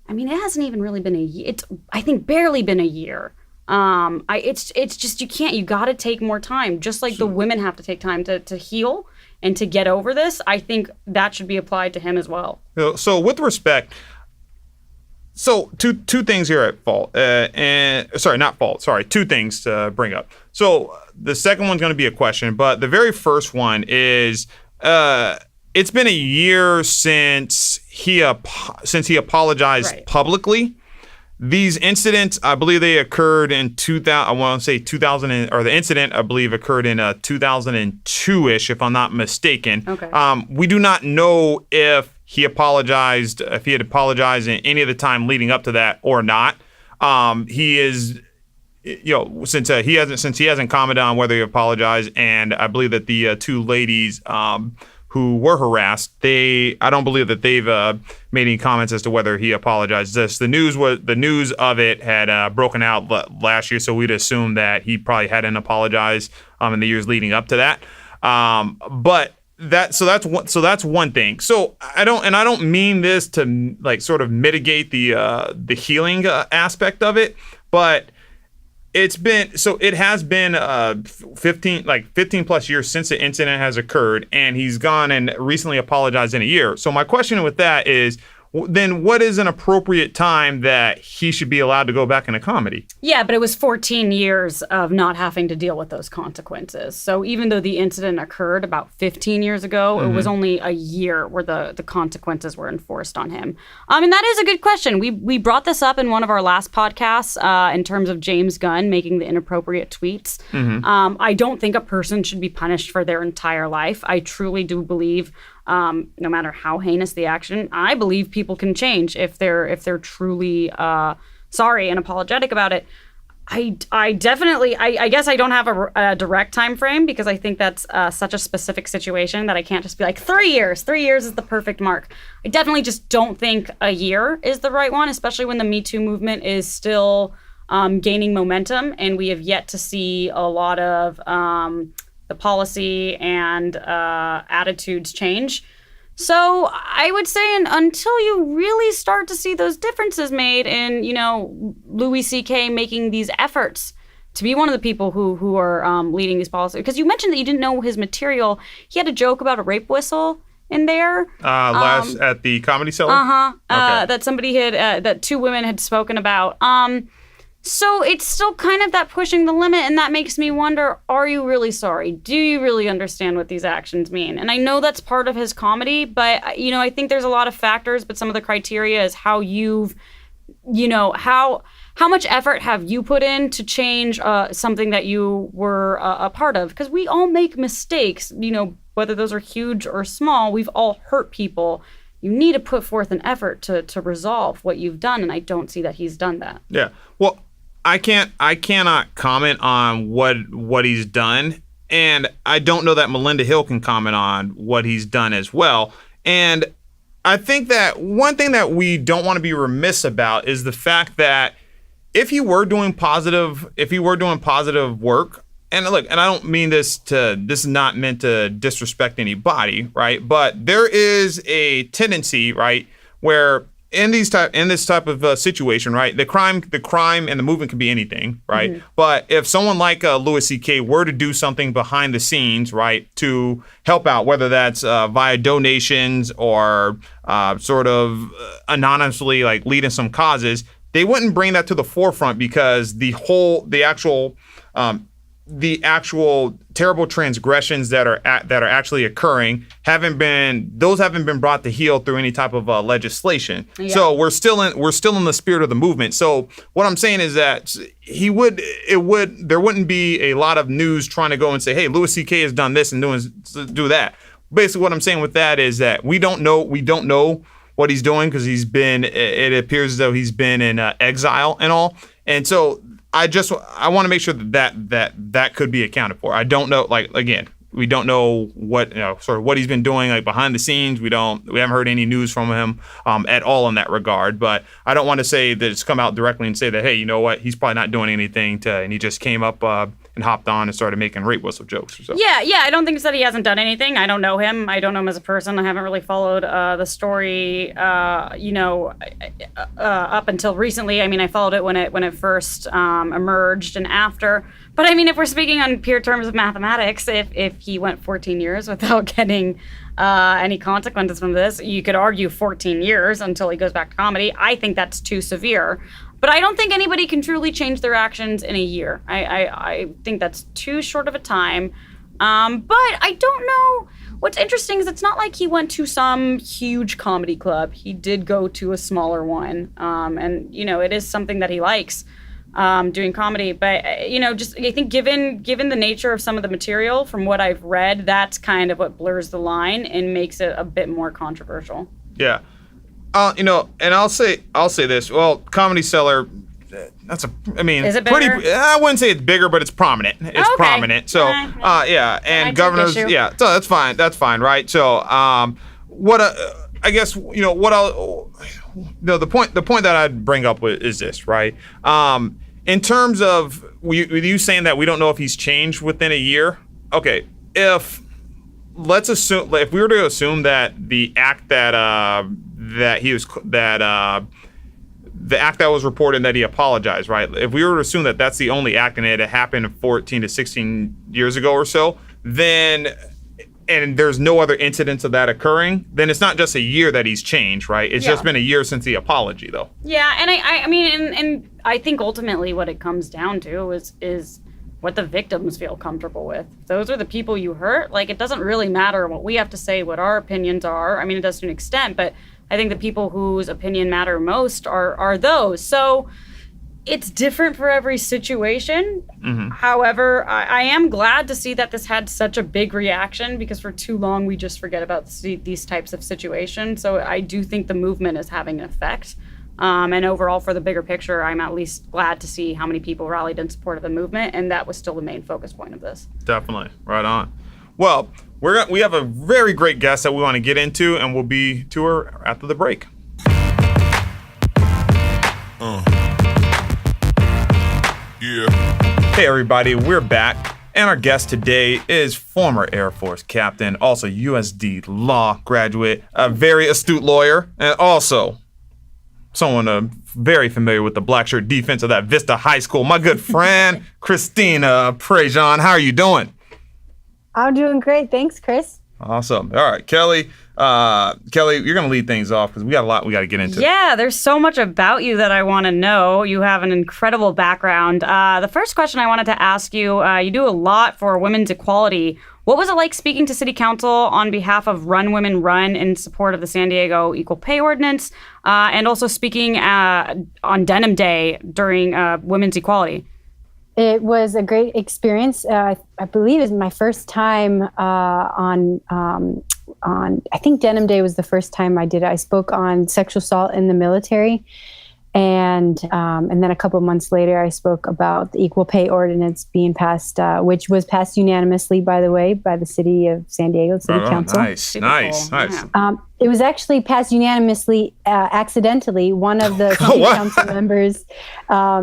I mean, it hasn't even really been a year. It's, I think, barely been a year. It's just, you got to take more time. Just like the women have to take time to heal and to get over this, I think that should be applied to him as well. So with respect, two things here at fault. Two things to bring up. So the second one's going to be a question, but the very first one is, it's been a year since he apologized publicly. These incidents, I believe they occurred in 2000. I want to say 2000, or the incident, I believe, occurred in 2002-ish, if I'm not mistaken. Okay. We do not know if he had apologized in any of the time leading up to that or not. He is, since he hasn't commented on whether he apologized, and I believe that the two ladies who were harassed, I don't believe that they've made any comments as to whether he apologized. The news of it had broken out last year, so we'd assume that he probably hadn't apologized in the years leading up to that. But that's one thing. So I don't mean this to like sort of mitigate the healing aspect of it, but it has been 15 plus years since the incident has occurred, and he's gone and recently apologized in a year. So my question with that is, then what is an appropriate time that he should be allowed to go back into comedy? Yeah, but it was 14 years of not having to deal with those consequences. So even though the incident occurred about 15 years ago, it was only a year where the consequences were enforced on him. And that is a good question. We brought this up in one of our last podcasts in terms of James Gunn making the inappropriate tweets. I don't think a person should be punished for their entire life. I truly do believe no matter how heinous the action, I believe people can change if they're truly sorry and apologetic about it. I definitely, I guess I don't have a direct time frame because I think that's such a specific situation that I can't just be like 3 years. 3 years is the perfect mark. I definitely just don't think a year is the right one, especially when the Me Too movement is still gaining momentum, and we have yet to see a lot of the policy and attitudes change. So I would say until you really start to see those differences made in, Louis C.K. making these efforts to be one of the people who are leading these policies. Because you mentioned that you didn't know his material. He had a joke about a rape whistle in there. Last at the Comedy Cellar? Okay. That somebody that two women had spoken about. So it's still kind of that pushing the limit, and that makes me wonder, are you really sorry? Do you really understand what these actions mean? And I know that's part of his comedy, but, I think there's a lot of factors, but some of the criteria is how you've, how much effort have you put in to change something that you were a part of? Because we all make mistakes, whether those are huge or small, we've all hurt people. You need to put forth an effort to resolve what you've done, and I don't see that he's done that. Yeah. Well, I cannot comment on what he's done, and I don't know that Melinda Hill can comment on what he's done as well. And I think that one thing that we don't want to be remiss about is the fact that if he were doing positive work, and look, and I don't mean this is not meant to disrespect anybody, right? But there is a tendency, right, where in this type of situation, right, the crime and the movement can be anything, right? Mm-hmm. But if someone like Louis C.K. were to do something behind the scenes, right, to help out, whether that's via donations or sort of anonymously like leading some causes, they wouldn't bring that to the forefront because the actual terrible transgressions that are actually occurring haven't been brought to heel through any type of legislation. Yeah. So we're still in the spirit of the movement. So what I'm saying is that there wouldn't be a lot of news trying to go and say, hey, Louis C.K. has done this and do that. Basically, what I'm saying with that is that we don't know what he's doing because it appears as though he's been in exile and all, and so. I want to make sure that could be accounted for. I don't know, like, again, we don't know what, sort of what he's been doing, like, behind the scenes. We haven't heard any news from him at all in that regard. But I don't want to say that it's come out directly and say that, hey, you know what, he's probably not doing anything and he just came up and hopped on and started making rape whistle jokes or something. Yeah, I don't think that he hasn't done anything. I don't know him. I don't know him as a person. I haven't really followed the story, up until recently. I mean, I followed it when it first emerged and after. But I mean, if we're speaking on pure terms of mathematics, if he went 14 years without getting any consequences from this, you could argue 14 years until he goes back to comedy. I think that's too severe. But I don't think anybody can truly change their actions in a year. I think that's too short of a time. But I don't know. what's interesting is it's not like he went to some huge comedy club. He did go to a smaller one. And, it is something that he likes, doing comedy. But, just I think given the nature of some of the material from what I've read, that's kind of what blurs the line and makes it a bit more controversial. Yeah. And I'll say this. Well, Comedy Cellar, Is it pretty. bigger? I wouldn't say it's bigger, but it's prominent. It's okay. prominent. So, yeah, I and take governors, issue. yeah. So that's fine. That's fine, right? So, I guess what I'll, the point that I'd bring up is this, right? In terms of you saying that we don't know if he's changed within a year. Okay, let's assume if we were to assume that the act the act that was reported that he apologized, right? If we were to assume that that's the only act and it had happened 14 to 16 years ago or so, then and there's no other incidents of that occurring, then it's not just a year that he's changed, right? It's just been a year since the apology, though. Yeah, and and I think ultimately what it comes down to is what the victims feel comfortable with. Those are the people you hurt. Like, it doesn't really matter what we have to say, what our opinions are. I mean, it does to an extent, but I think the people whose opinion matter most are those. So it's different for every situation. Mm-hmm. However, I am glad to see that this had such a big reaction, because for too long we just forget about these types of situations. So I do think the movement is having an effect. And overall, for the bigger picture, I'm at least glad to see how many people rallied in support of the movement, and that was still the main focus point of this. Definitely. Right on. Well, we have a very great guest that we want to get into, and we'll be to her after the break. Hey everybody, we're back, and our guest today is former Air Force captain, also USD law graduate, a very astute lawyer, and also someone very familiar with the black shirt defense of that Vista High School, my good friend, Christina Prejean. How are you doing? I'm doing great. Thanks, Chris. Awesome. All right, Kelly. Kelly, you're going to lead things off because we got a lot we got to get into. Yeah, there's so much about you that I want to know. You have an incredible background. The first question I wanted to ask you, you do a lot for women's equality. What was it like speaking to City Council on behalf of Run Women Run in support of the San Diego Equal Pay Ordinance, and also speaking on Denim Day during women's equality? It was a great experience. I believe it was my first time on. I think Denim Day was the first time I did it. I spoke on sexual assault in the military, and then a couple of months later, I spoke about the Equal Pay Ordinance being passed, which was passed unanimously, by the way, by the City of San Diego City Council. Nice. Yeah. It was actually passed unanimously, accidentally. One of the city council members,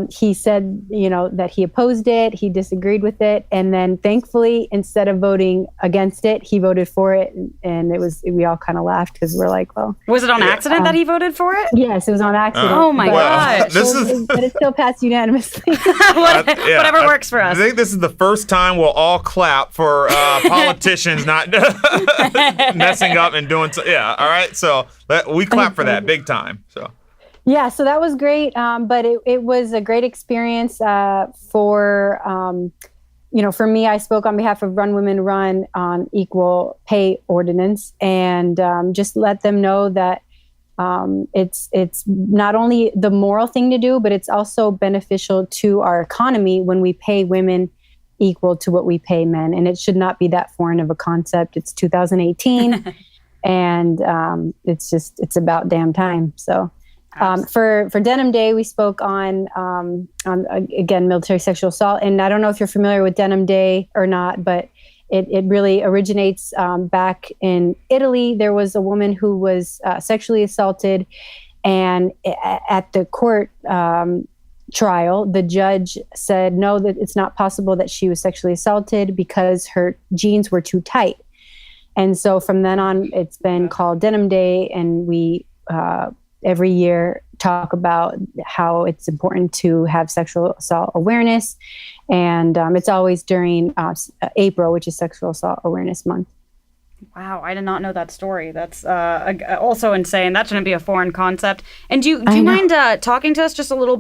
he said, that he opposed it, he disagreed with it, and then thankfully, instead of voting against it, he voted for it, and we all kind of laughed because we're like, well, was it on accident that he voted for it? Yes, it was on accident. Oh my gosh! But it still passed unanimously. Whatever works for us. I think this is the first time we'll all clap for politicians not messing up and doing so. Yeah. All right, so we clap for that big time. So yeah, so that was great, but it was a great experience for me. I spoke on behalf of Run Women Run on Equal Pay Ordinance, and just let them know that it's not only the moral thing to do, but it's also beneficial to our economy when we pay women equal to what we pay men, and it should not be that foreign of a concept. It's 2018. And it's about damn time. So for Denim Day, we spoke on again, military sexual assault. And I don't know if you're familiar with Denim Day or not, but it really originates back in Italy. There was a woman who was sexually assaulted, and at the court trial, the judge said no, that it's not possible that she was sexually assaulted because her jeans were too tight. And so from then on, it's been called Denim Day, and we every year talk about how it's important to have sexual assault awareness. And it's always during April, which is Sexual Assault Awareness Month. Wow, I did not know that story. That's also insane. That shouldn't be a foreign concept. And do you mind talking to us just a little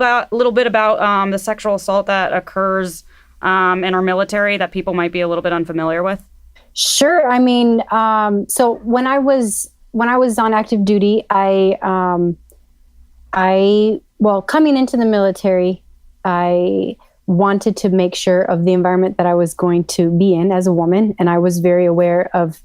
bit about the sexual assault that occurs in our military that people might be a little bit unfamiliar with? Sure. I mean, so when I was on active duty, well, coming into the military, I wanted to make sure of the environment that I was going to be in as a woman, and I was very aware of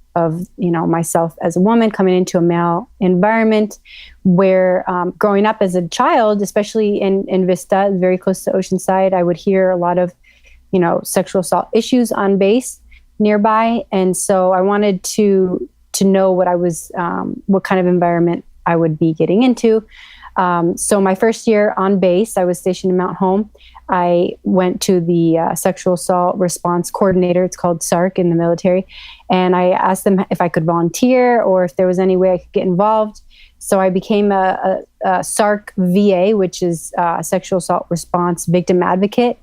myself as a woman coming into a male environment. Where growing up as a child, especially in Vista, very close to Oceanside, I would hear a lot of sexual assault issues on base nearby, and so I wanted to know what kind of environment I would be getting into. So my first year on base, I was stationed in Mount Home. I went to the sexual assault response coordinator. It's called SARC in the military. And I asked them if I could volunteer or if there was any way I could get involved. So I became a SARC VA, which is sexual assault response victim advocate.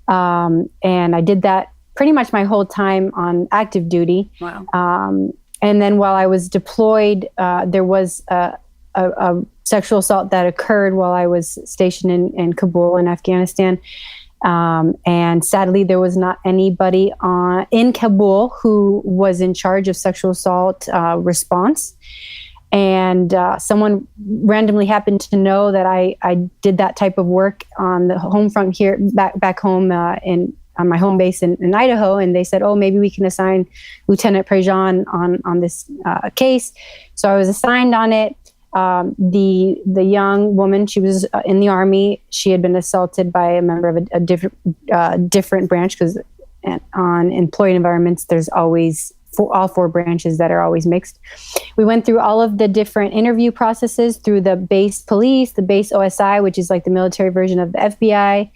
And I did that pretty much my whole time on active duty. Wow. And then while I was deployed, there was a sexual assault that occurred while I was stationed in Kabul in Afghanistan. And sadly, there was not anybody in Kabul who was in charge of sexual assault response. And someone randomly happened to know that I did that type of work on the home front here, back home on my home base in Idaho. And they said, oh, maybe we can assign Lieutenant Prejean on this case. So I was assigned on it. The young woman, she was in the Army. She had been assaulted by a member of a different branch, because on employed environments, there's always all four branches that are always mixed. We went through all of the different interview processes through the base police, the base OSI, which is like the military version of the FBI.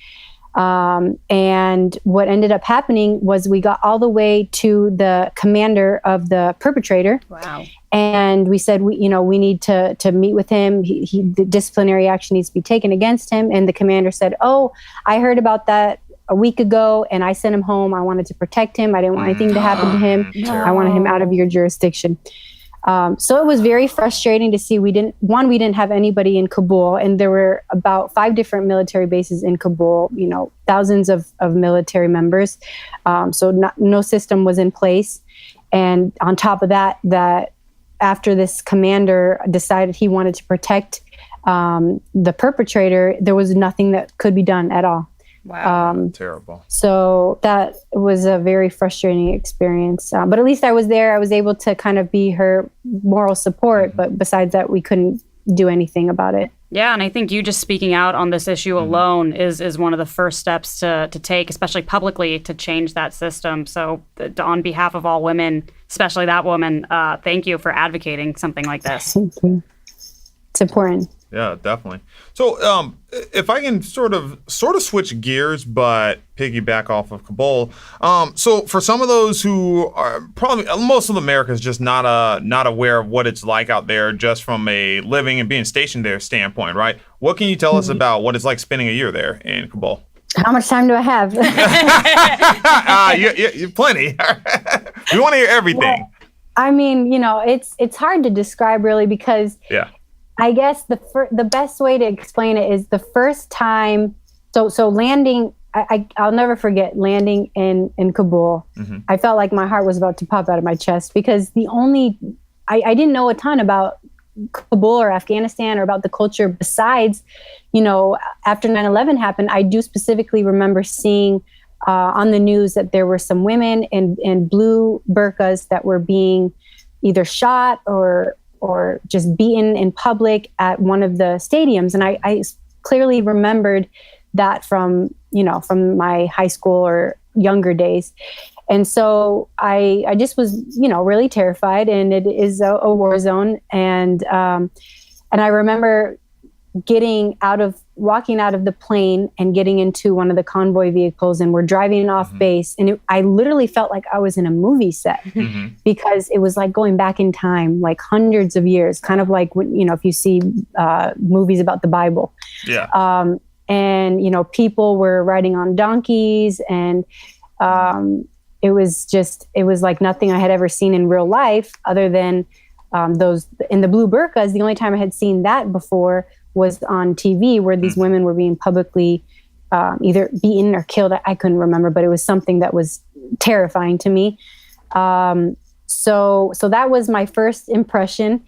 And what ended up happening was we got all the way to the commander of the perpetrator. Wow. And we said, we need to meet with him. The disciplinary action needs to be taken against him. And the commander said, oh, I heard about that a week ago and I sent him home. I wanted to protect him. I didn't want anything to happen to him. No. I wanted him out of your jurisdiction. So it was very frustrating to see we didn't have anybody in Kabul, and there were about 5 different military bases in Kabul, thousands of military members. So no system was in place. And on top of that after this commander decided he wanted to protect the perpetrator, there was nothing that could be done at all. Wow. Terrible. So that was a very frustrating experience. But at least I was there. I was able to kind of be her moral support. Mm-hmm. But besides that, we couldn't do anything about it. Yeah, and I think you just speaking out on this issue alone is one of the first steps to take, especially publicly, to change that system. So on behalf of all women, especially that woman, thank you for advocating something like this. Thank you. It's important. Yeah, definitely. So if I can sort of switch gears, but piggyback off of Kabul. So for some of those who are probably, most of America is just not aware of what it's like out there, just from a living and being stationed there standpoint, right? What can you tell us about what it's like spending a year there in Kabul? How much time do I have? You plenty. We want to hear everything. Well, I mean, it's hard to describe really, because I guess the best way to explain it is the first time. So landing, I'll never forget landing in Kabul. Mm-hmm. I felt like my heart was about to pop out of my chest, because I didn't know a ton about Kabul or Afghanistan or about the culture besides, after 9/11 happened. I do specifically remember seeing on the news that there were some women in blue burqas that were being either shot or just beaten in public at one of the stadiums. And I clearly remembered that from my high school or younger days. And so I just was, really terrified, and it is a war zone. And I remember walking out of the plane and getting into one of the convoy vehicles, and we're driving off base. And I literally felt like I was in a movie set, because it was like going back in time, like hundreds of years, kind of like when, if you see movies about the Bible. Yeah. And, people were riding on donkeys, and it was like nothing I had ever seen in real life, other than those in the blue burqas. The only time I had seen that before was on TV, where these women were being publicly either beaten or killed. I couldn't remember, but it was something that was terrifying to me. So that was my first impression.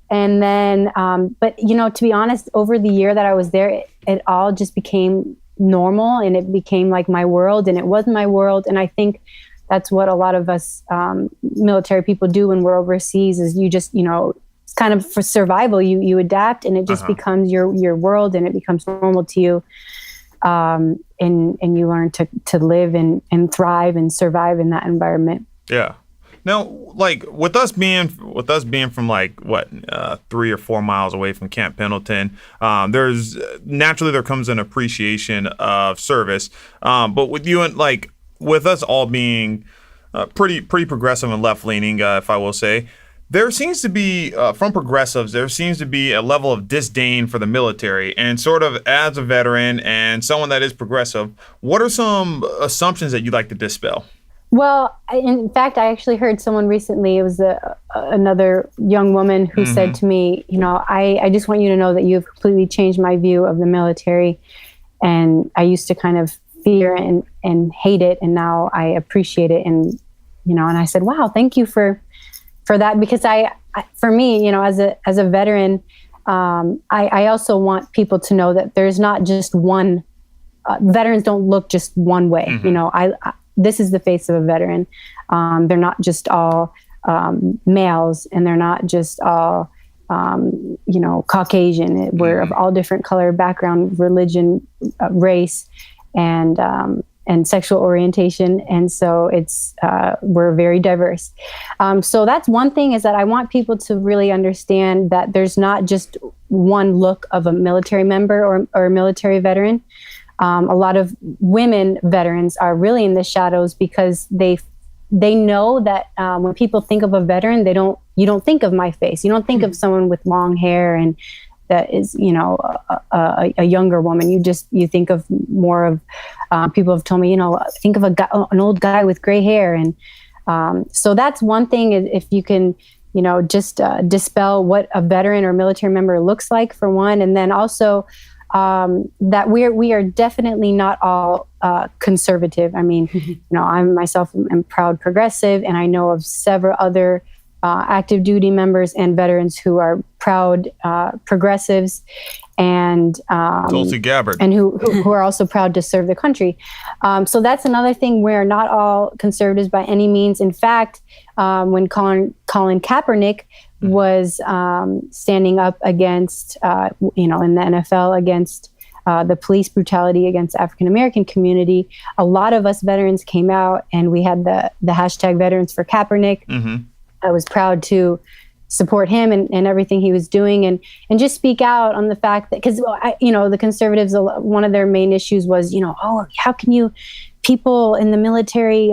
And then, but to be honest, over the year that I was there, it all just became normal, and it became like my world, and it was my world. And I think that's what a lot of us military people do when we're overseas, is you just, it's kind of for survival, you adapt, and it just becomes your world, and it becomes normal to you. And you learn to live and thrive and survive in that environment. Yeah. Now, like with us being from like 3 or 4 miles away from Camp Pendleton, there comes an appreciation of service. But with you and with us all being pretty progressive and left leaning, if I will say, there seems to be from progressives a level of disdain for the military. And sort of as a veteran and someone that is progressive, what are some assumptions that you'd like to dispel? Well, in fact, I actually heard someone recently, it was another young woman who said to me, I just want you to know that you've completely changed my view of the military. And I used to kind of fear and hate it, and now I appreciate it. And, and I said, wow, thank you for that. Because for me, as a veteran, I also want people to know that there's not just one, veterans don't look just one way. This is the face of a veteran. They're not just all males, and they're not just all, Caucasian. We're of all different color, background, religion, race, and sexual orientation. And so we're very diverse. So that's one thing, is that I want people to really understand that there's not just one look of a military member or a military veteran. A lot of women veterans are really in the shadows because they know that when people think of a veteran, you don't think of my face. You don't think of someone with long hair and that is, a younger woman. You think of more of people have told me, think of an old guy with gray hair. And so that's one thing, if you can, just dispel what a veteran or military member looks like, for one. And then also, that we are definitely not all conservative. I mean, I myself am proud progressive, and I know of several other active duty members and veterans who are proud progressives, and Tulsi Gabbard, and who are also proud to serve the country. So that's another thing. We're not all conservatives by any means. In fact, when Colin Kaepernick was standing up against, in the NFL, against the police brutality against the African American community, a lot of us veterans came out, and we had the hashtag Veterans for Kaepernick. I was proud to support him and everything he was doing, and just speak out on the fact that, because the conservatives, one of their main issues was, how can people in the military,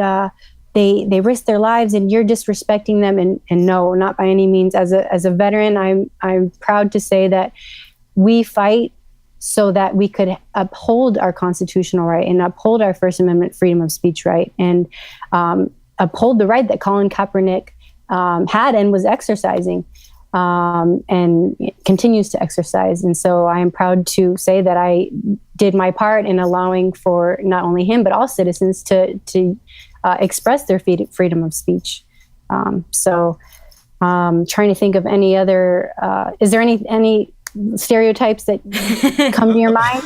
they risk their lives and you're disrespecting them, and no, not by any means. As a veteran, I'm proud to say that we fight so that we could uphold our constitutional right and uphold our First Amendment freedom of speech right, and uphold the right that Colin Kaepernick had and was exercising, and continues to exercise. And so I am proud to say that I did my part in allowing for not only him, but all citizens to express their freedom of speech. Trying to think of any other, is there any stereotypes that come to your mind?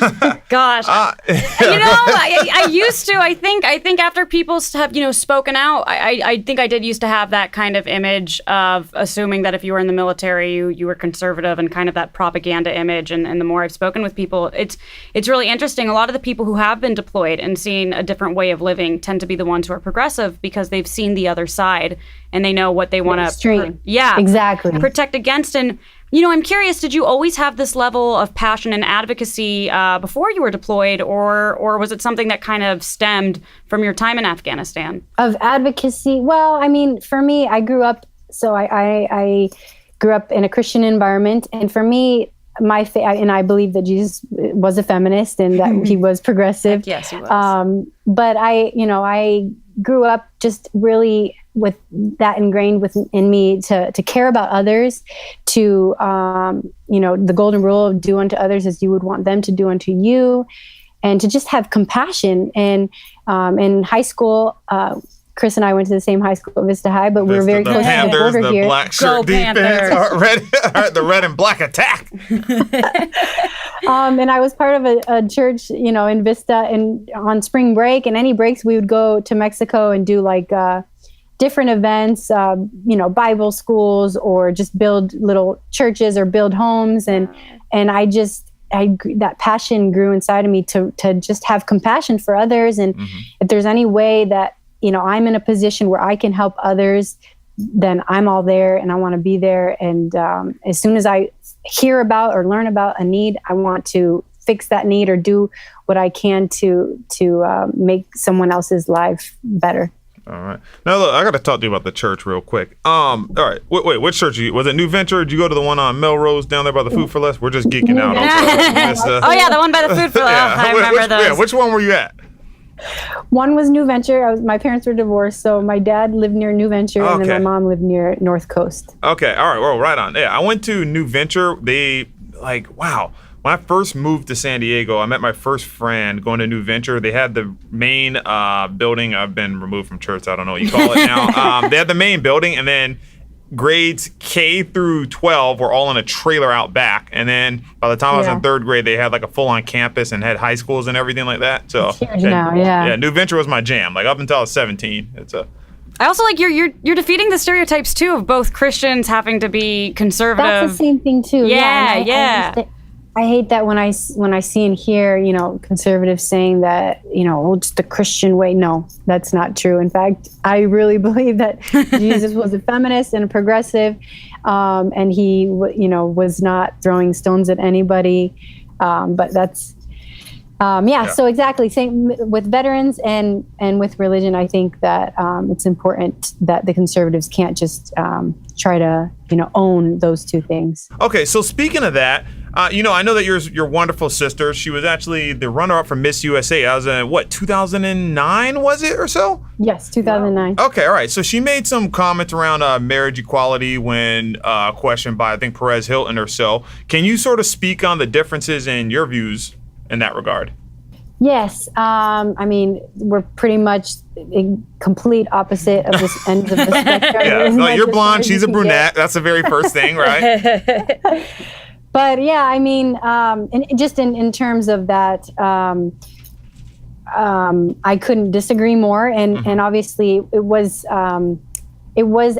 Gosh, I used to. I think after people have spoken out, I think I did used to have that kind of image of assuming that if you were in the military, you were conservative, and kind of that propaganda image. And the more I've spoken with people, it's really interesting. A lot of the people who have been deployed and seen a different way of living tend to be the ones who are progressive, because they've seen the other side and they know what they want to exactly protect against. And I'm curious, did you always have this level of passion and advocacy before you were deployed, or was it something that kind of stemmed from your time in Afghanistan? Of advocacy? Well, I mean, for me, I grew up, I grew up in a Christian environment, and for me, and I believe that Jesus was a feminist and that he was progressive. Yes, he was. But I grew up just really with that ingrained in me to care about others, to the golden rule of do unto others as you would want them to do unto you, and to just have compassion. And in high school, Chris and I went to the same high school at Vista High, but we were very the close to the Panthers, border the here. black shirt Go defense, Panthers. the red and black attack. And I was part of a church, in Vista, and on spring break and any breaks, we would go to Mexico and do like different events, Bible schools, or just build little churches or build homes. And that passion grew inside of me to just have compassion for others. And if there's any way that, I'm in a position where I can help others, then I'm all there and I want to be there. And as soon as I hear about or learn about a need, I want to fix that need or do what I can to make someone else's life better. All right. Now, look, I got to talk to you about the church real quick. All right. Wait, which church? Was it New Venture? Or did you go to the one on Melrose down there by the Food for Less? We're just geeking out. Oh, yeah, the one by the Food for Less. I remember those. Yeah, which one were you at? One was New Venture. My parents were divorced, so my dad lived near New Venture, and then my mom lived near North Coast. Okay. All right. Well, right on. Yeah, I went to New Venture. Wow. When I first moved to San Diego, I met my first friend going to New Venture. They had the main building. I've been removed from church. I don't know what you call it now. They had the main building, and then grades K through 12 were all in a trailer out back. And then by the time I was in third grade, they had like a full-on campus and had high schools and everything like that. So it's huge now, yeah. New Venture was my jam. Like up until I was 17. I also like you're defeating the stereotypes too of both Christians having to be conservative. That's the same thing too. Yeah. I hate that when I see and hear, conservatives saying that, it's the Christian way. No, that's not true. In fact, I really believe that Jesus was a feminist and a progressive, and he, was not throwing stones at anybody. But that's, So exactly. Same with veterans and with religion. I think that it's important that the conservatives can't just try to, own those two things. Okay, so speaking of that, I know that your wonderful sister, she was actually the runner-up for Miss USA. I was in, 2009 was it or so? Yes, 2009. Okay, all right. So she made some comments around marriage equality when questioned by, I think, Perez Hilton or so. Can you sort of speak on the differences in your views in that regard? Yes. We're pretty much a complete opposite of this end of the spectrum. Yeah, no, you're blonde, she's a brunette. That's the very first thing, right? But yeah, just in terms of that, I couldn't disagree more. And obviously it was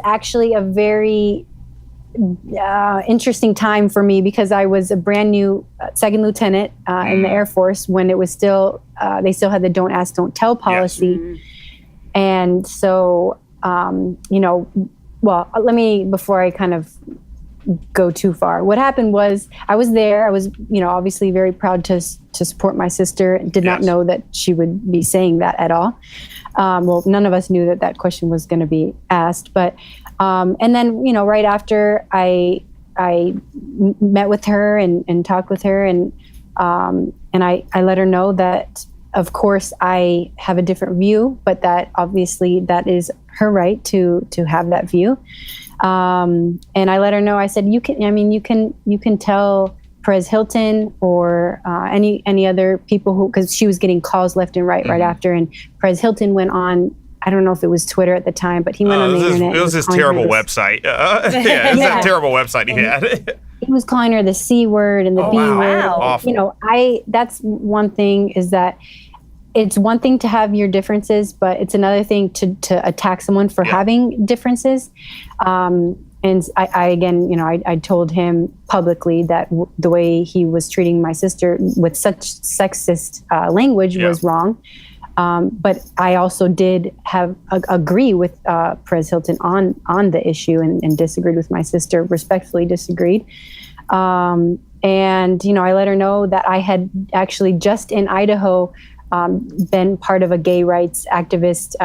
actually a very interesting time for me because I was a brand new second lieutenant in the Air Force when it was still, they still had the don't ask, don't tell policy. Yes. And so, let me, before I kind of go too far, what happened was I was there. I was, obviously very proud to support my sister. Did not know that she would be saying that at all. None of us knew that question was going to be asked, but and then, right after I met with her and talked with her and I let her know that, of course, I have a different view, but that obviously that is her right to have that view. And I let her know, I said, you can tell Perez Hilton or any other people who, because she was getting calls left and right after, and Perez Hilton went on, I don't know if it was Twitter at the time, but he went on the internet. It was his terrible website. It was that terrible website he had. He was calling her the C word and the B word. Awful. That's one thing, is that it's one thing to have your differences, but it's another thing to attack someone for having differences. And I told him publicly that the way he was treating my sister with such sexist language was wrong. But I also did agree with Perez Hilton on the issue and disagreed with my sister, respectfully disagreed. And, I let her know that I had actually just in Idaho been part of a gay rights activist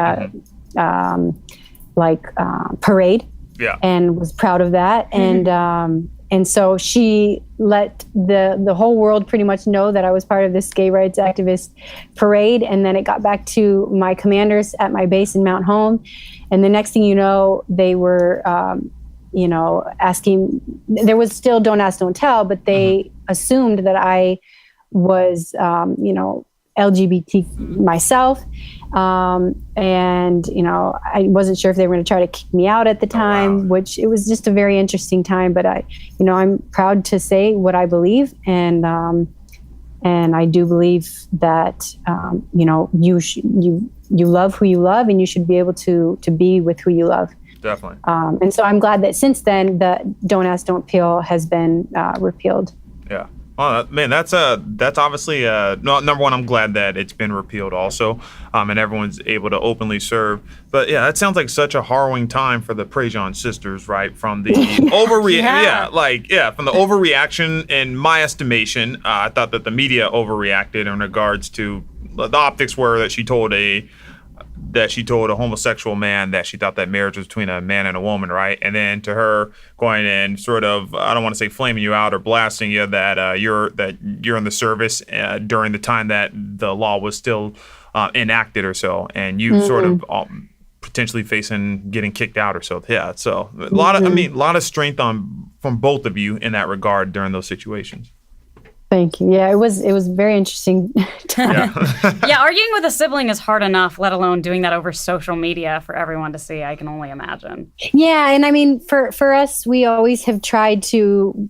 parade. Yeah. And was proud of that. And so she let the whole world pretty much know that I was part of this gay rights activist parade. And then it got back to my commanders at my base in Mount Holm. And the next thing you know, they were, asking, there was still don't ask, don't tell, but they assumed that I was, LGBT myself. And, I wasn't sure if they were going to try to kick me out at the time, which it was just a very interesting time. But I'm proud to say what I believe. And I do believe that, you love who you love, and you should be able to be with who you love. Definitely. And so I'm glad that since then, the Don't Ask, Don't Peel has been repealed. Yeah. Oh man, that's obviously number one. I'm glad that it's been repealed also, and everyone's able to openly serve. But yeah, that sounds like such a harrowing time for the Prejean sisters, right? From the from the overreaction. In my estimation, I thought that the media overreacted in regards to the optics were that she told a homosexual man that she thought that marriage was between a man and a woman, right? And then to her going and sort of, I don't want to say flaming you out or blasting you that you're in the service during the time that the law was still enacted or so, and you sort of potentially facing getting kicked out or so. Yeah, so a lot of strength from both of you in that regard during those situations. Thank you. Yeah, it was very interesting time. Yeah, arguing with a sibling is hard enough, let alone doing that over social media for everyone to see. I can only imagine. Yeah, and I mean, for us, we always have tried to,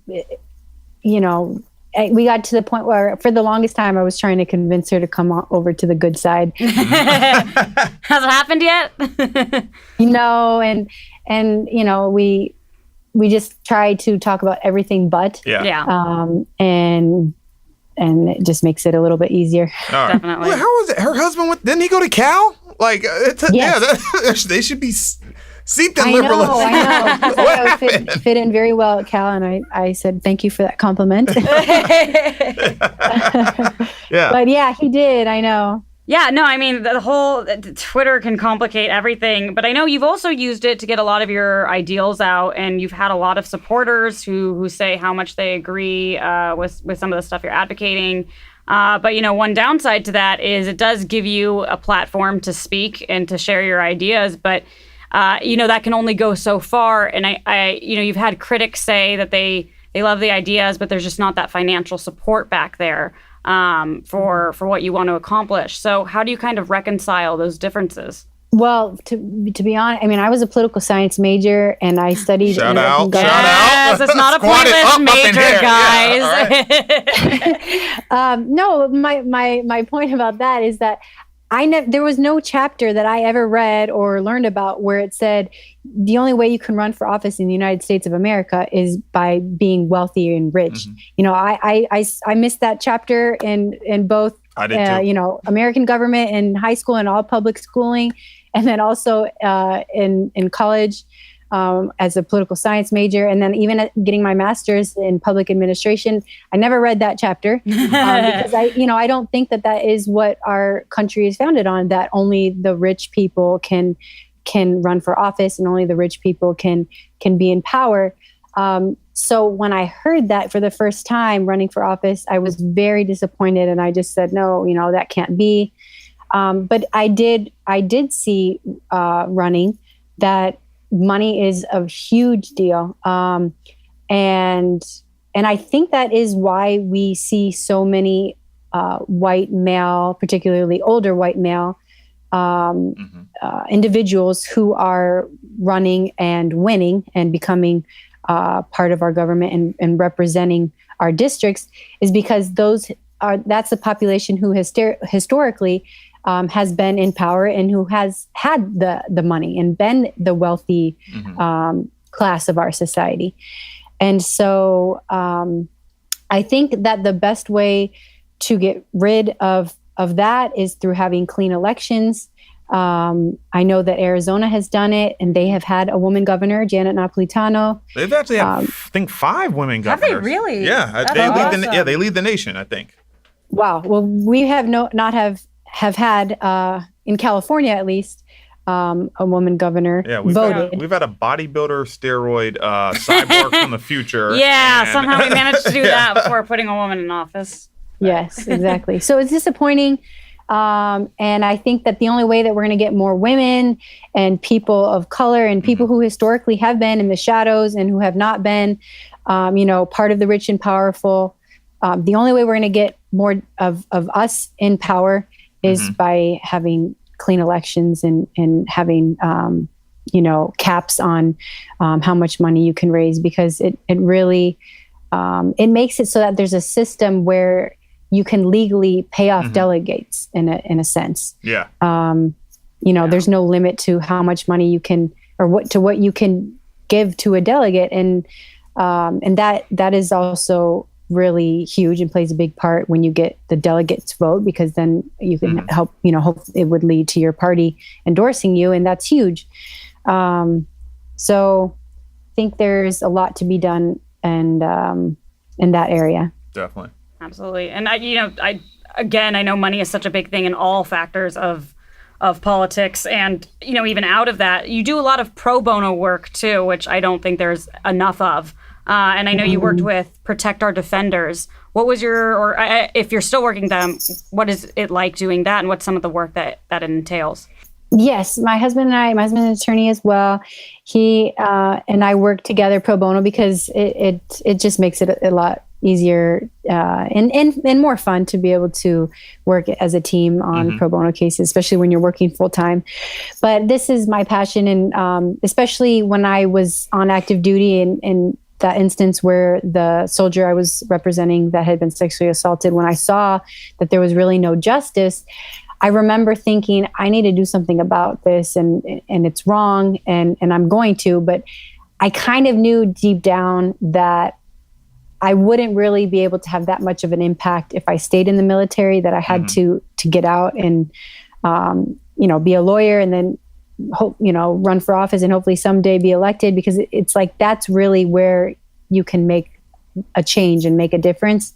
we got to the point where for the longest time, I was trying to convince her to come over to the good side. Has it happened yet? We just try to talk about everything but. And it just makes it a little bit easier. All right. Definitely. Well, how was it? Her husband didn't he go to Cal? Like, they should be steeped in liberalism. I know. I would fit in very well at Cal, and I said thank you for that compliment. Yeah. But yeah, he did. I know. Yeah, no, I mean, the whole Twitter can complicate everything, but I know you've also used it to get a lot of your ideals out, and you've had a lot of supporters who say how much they agree with some of the stuff you're advocating. But, one downside to that is it does give you a platform to speak and to share your ideas, but, that can only go so far. And you've had critics say that they love the ideas, but there's just not that financial support back there. For what you want to accomplish. So how do you kind of reconcile those differences? Well, to be honest, I mean, I was a political science major, and I studied. Shout out! Yes, it's not a pointless major, guys. No, my point about that is that there was no chapter that I ever read or learned about where it said the only way you can run for office in the United States of America is by being wealthy and rich. Mm-hmm. I missed that chapter in both, I did too. American government in high school and all public schooling, and then also in college as a political science major, and then even getting my master's in public administration. I never read that chapter because I don't think that is what our country is founded on, that only the rich people can run for office and only the rich people can be in power. So when I heard that for the first time running for office, I was very disappointed, and I just said, no, that can't be. But I did see running that money is a huge deal. And I think that is why we see so many white male, particularly older white male individuals who are running and winning and becoming part of our government and representing our districts, is because that's the population who historically has been in power and who has had the money and been the wealthy class of our society. And so I think that the best way to get rid of that is through having clean elections. I know that Arizona has done it, and they have had a woman governor, Janet Napolitano. They've actually had, I think, 5 women governors. Have they really? Yeah, they lead the nation, I think. Wow. Well, we have not had in California at least a woman governor voted. We've had a bodybuilder steroid cyborg from the future. Yeah, somehow we managed to do that before putting a woman in office. Yes, exactly. So it's disappointing. And I think that the only way that we're going to get more women and people of color and people who historically have been in the shadows and who have not been, part of the rich and powerful, the only way we're going to get more of us in power is by having clean elections and having, caps on how much money you can raise, because it really, it makes it so that there's a system where you can legally pay off delegates in a sense. Yeah. There's no limit to how much money you can, or what you can give to a delegate. And that is also really huge and plays a big part when you get the delegates vote, because then you can help, hope it would lead to your party endorsing you. And that's huge. So I think there's a lot to be done and in that area. Definitely. Absolutely. And I know money is such a big thing in all factors of politics, and even out of that, you do a lot of pro bono work too, which I don't think there's enough of. And I know you worked with Protect Our Defenders. What was if you're still working with them, what is it like doing that, and what's some of the work that entails? Yes, my husband is an attorney as well. He and I work together pro bono because it just makes it a lot easier and more fun to be able to work as a team on pro bono cases, especially when you're working full time. But this is my passion, and especially when I was on active duty in that instance where the soldier I was representing that had been sexually assaulted, when I saw that there was really no justice, I remember thinking, I need to do something about this, and it's wrong, and I'm going to. But I kind of knew deep down that I wouldn't really be able to have that much of an impact if I stayed in the military, that I had to get out and, be a lawyer and then run for office and hopefully someday be elected, because it's like, that's really where you can make a change and make a difference.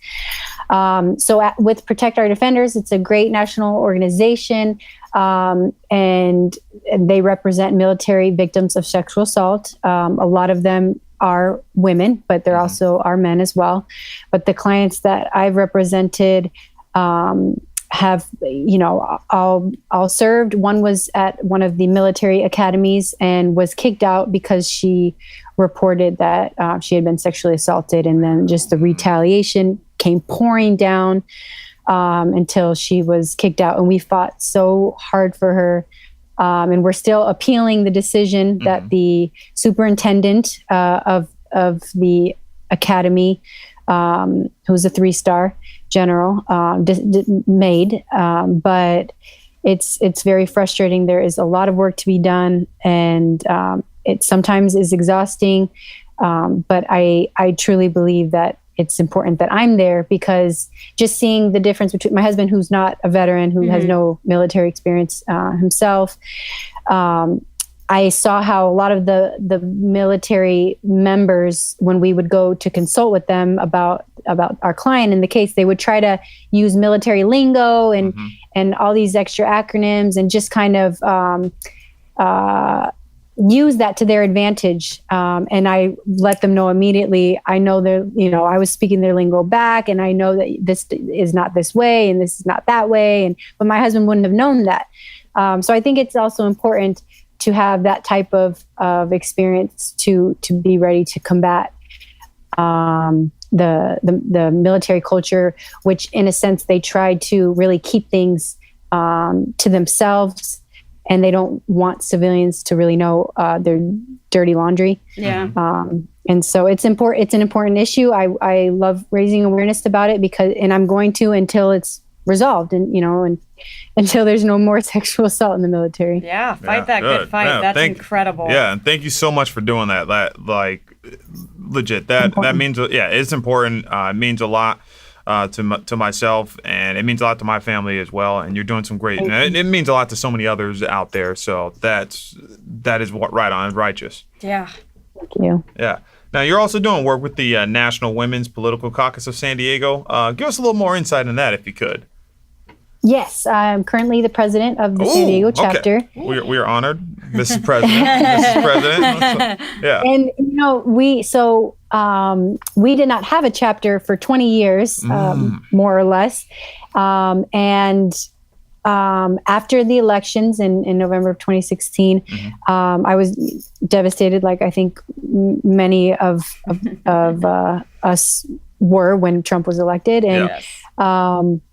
With Protect Our Defenders, it's a great national organization, and they represent military victims of sexual assault. A lot of them are women, but there also are men as well. But the clients that I've represented have, all served. One was at one of the military academies and was kicked out because she reported that she had been sexually assaulted, and then just the retaliation came pouring down until she was kicked out. And we fought so hard for her. And we're still appealing the decision that the superintendent of the academy, who's a 3-star general, made. But it's very frustrating. There is a lot of work to be done, and it sometimes is exhausting. But I truly believe that it's important that I'm there, because just seeing the difference between my husband, who's not a veteran, who has no military experience himself, I saw how a lot of the military members, when we would go to consult with them about our client in the case, they would try to use military lingo and all these extra acronyms, and just kind of use that to their advantage. And I let them know immediately, I know I was speaking their lingo back, and I know that this is not this way and this is not that way. But my husband wouldn't have known that. So I think it's also important to have that type of experience to be ready to combat the military culture, which in a sense they try to really keep things to themselves, and they don't want civilians to really know their dirty laundry. Yeah. And so it's important. It's an important issue. I love raising awareness about it, and I'm going to until it's resolved, and until there's no more sexual assault in the military. Yeah, fight that good fight. Yeah, that's incredible. Yeah, and thank you so much for doing that. Legit. That means it's important. It means a lot to myself, and it means a lot to my family as well. And you're doing some great. And it means a lot to so many others out there. So that is what right on, righteous. Yeah. Thank you. Yeah. Now, you're also doing work with the National Women's Political Caucus of San Diego. Give us a little more insight on that, if you could. Yes, I'm currently the president of the San Diego chapter. Okay. We are honored, Mrs. President. Mrs. President. Yeah. And we did not have a chapter for 20 years, more or less. After the elections in November of 2016, I was devastated, like I think many of us were when Trump was elected. And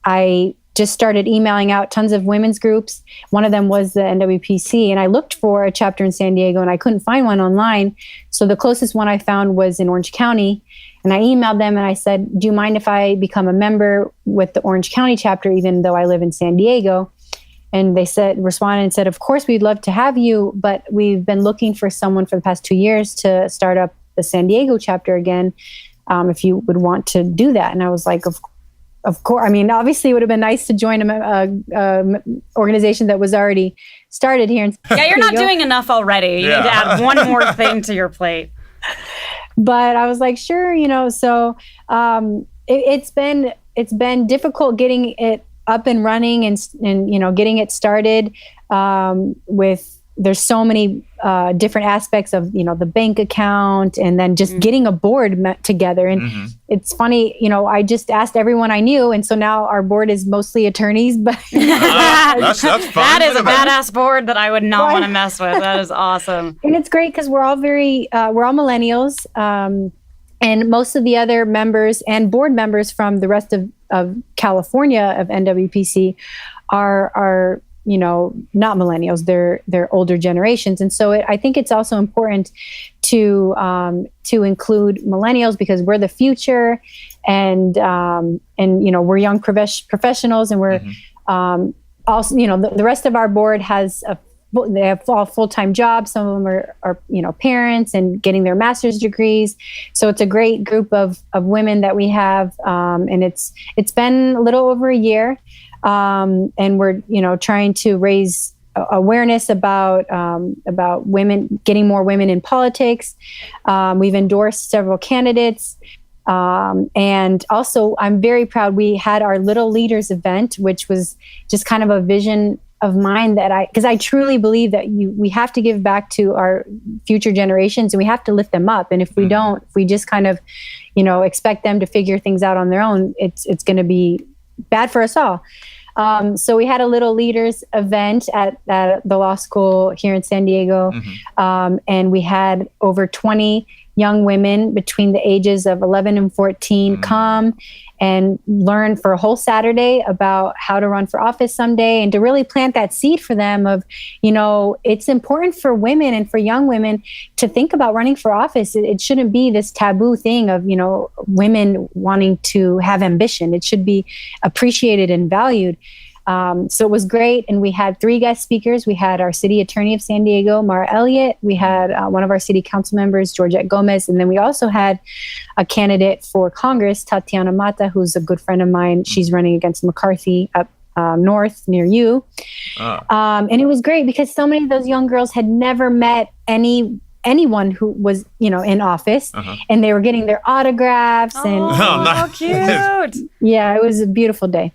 I just started emailing out tons of women's groups. One of them was the NWPC, and I looked for a chapter in San Diego, and I couldn't find one online. So the closest one I found was in Orange County, and I emailed them and I said, do you mind if I become a member with the Orange County chapter, even though I live in San Diego? And they responded and said, of course, we'd love to have you, but we've been looking for someone for the past 2 years to start up the San Diego chapter again, if you would want to do that. And I was like, of course. I mean, obviously, it would have been nice to join a organization that was already started here. Yeah, you're not doing enough already. You need to add one more thing to your plate. But I was like, sure, So it's been difficult getting it up and running and getting it started with. There's so many different aspects of, the bank account and then just getting a board met together. And it's funny, I just asked everyone I knew. And so now our board is mostly attorneys, but that's fine. That is a badass board that I would not want to mess with. That is awesome. And it's great because we're all millennials. And most of the other members and board members from the rest of California of NWPC are not millennials, they're older generations. And so I think it's also important to include millennials because we're the future and we're young professionals and we're also, the rest of our board they have all full-time jobs. Some of them are parents and getting their master's degrees. So it's a great group of women that we have. And it's been a little over a year. And we're, trying to raise awareness about women, getting more women in politics. We've endorsed several candidates. And also I'm very proud. We had our Little Leaders event, which was just kind of a vision of mine because I truly believe that we have to give back to our future generations and we have to lift them up. And if we don't, if we just kind of, expect them to figure things out on their own, it's going to be bad for us all. So we had a Little Leaders event at the law school here in San Diego. And we had over 20 young women between the ages of 11 and 14 come and learn for a whole Saturday about how to run for office someday and to really plant that seed for them of, it's important for women and for young women to think about running for office. It shouldn't be this taboo thing of, women wanting to have ambition. It should be appreciated and valued. So it was great. And we had 3 guest speakers. We had our city attorney of San Diego, Mara Elliott. We had one of our city council members, Georgette Gomez. And then we also had a candidate for Congress, Tatiana Mata, who's a good friend of mine. She's running against McCarthy up north near you. And it was great because so many of those young girls had never met anyone who was, in office, and they were getting their autographs. How cute. Yeah, it was a beautiful day.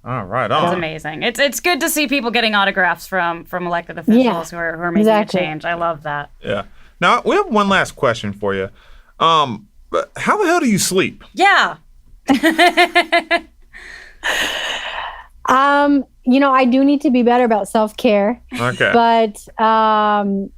All right. That's amazing. It's good to see people getting autographs from elected officials who are making a change. I love that. Yeah. Now we have one last question for you. But how the hell do you sleep? Yeah. I do need to be better about self-care. Okay. But and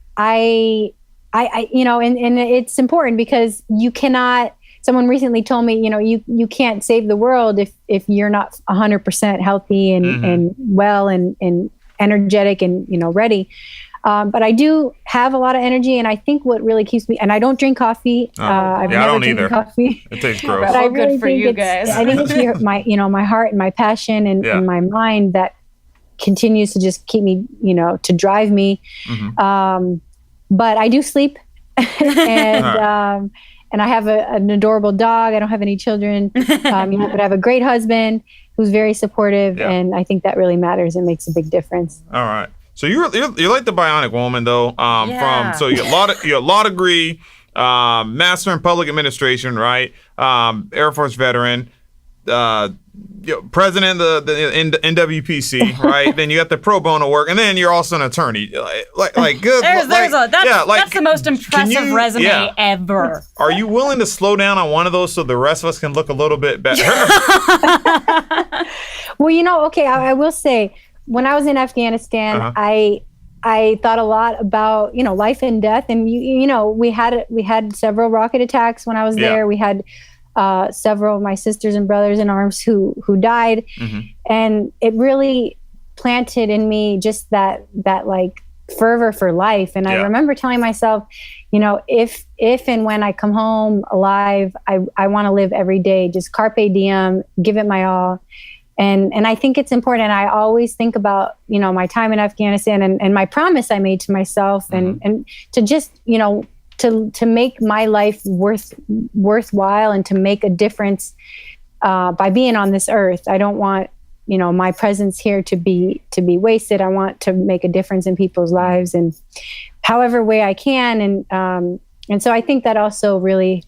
it's important because you cannot. Someone recently told me, you can't save the world if you're not 100% healthy and well and energetic and ready. But I do have a lot of energy, and I think what really keeps me. And I don't drink coffee. I've never I don't drinking either. Coffee. It tastes gross. But I really good for think you guys. I think it's my heart and my passion and my mind that continues to just keep me, to drive me. But I do sleep, and. And I have an adorable dog. I don't have any children, but I have a great husband who's very supportive, and I think that really matters. It makes a big difference. All right. So you're like the bionic woman, though. So you got law degree, master in public administration, right? Air Force veteran, president of the NWPC, right? Then you got the pro bono work, and then you're also an attorney. Like good. That's the most impressive resume ever. Are you willing to slow down on one of those so the rest of us can look a little bit better? Well, okay, I will say, when I was in Afghanistan, I thought a lot about life and death, and we had several rocket attacks when I was there. We had several of my sisters and brothers in arms who died, and it really planted in me just that like fervor for life. And I remember telling myself, you know, if and when I come home alive, I want to live every day, just carpe diem, give it my all. And I think it's important. I always think about, you know, my time in Afghanistan and my promise I made to myself and to just, you know, to make my life worthwhile and to make a difference by being on this earth. I don't want, you know, my presence here to be wasted. I want to make a difference in people's lives and however way I can. And so I think that also really,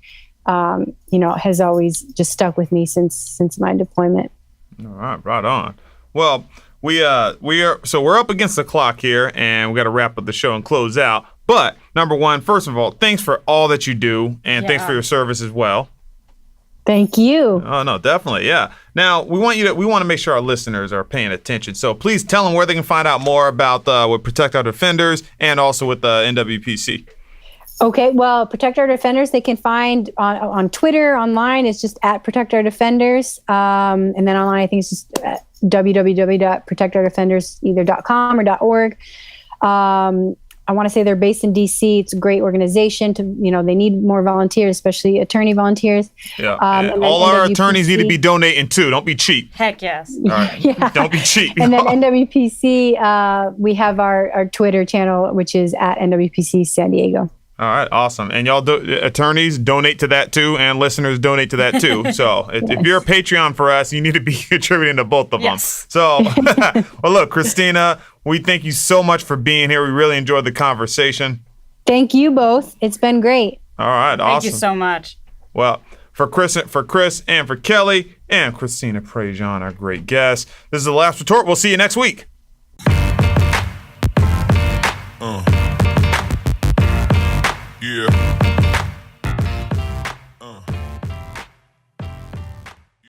you know, has always just stuck with me since my deployment. All right, right on. Well, we're up against the clock here, and we got to wrap up the show and close out. But number one, first of all, thanks for all that you do, and thanks for your service as well. Thank you. Oh no, definitely, yeah. Now we want to make sure our listeners are paying attention. So please tell them where they can find out more about with Protect Our Defenders and also with the NWPC. Okay, well, Protect Our Defenders, they can find on Twitter, online, it's just at Protect Our Defenders. And then online, I think it's just at www.protectourdefenders.com or .org. I want to say they're based in DC. It's a great organization. They need more volunteers, especially attorney volunteers. Yeah, and all our attorneys need to be donating too. Don't be cheap. Heck yes. All right. Don't be cheap. And then NWPC, we have our Twitter channel, which is at NWPC San Diego. All right, awesome. And y'all attorneys donate to that too, and listeners donate to that too. So if you're a Patreon for us, you need to be contributing to both of them. So, well, look, Christina, we thank you so much for being here. We really enjoyed the conversation. Thank you both. It's been great. All right, awesome. Thank you so much. Well, for Chris and for Kelly and Christina Prejean, our great guest, this is The Last Retort. We'll see you next week.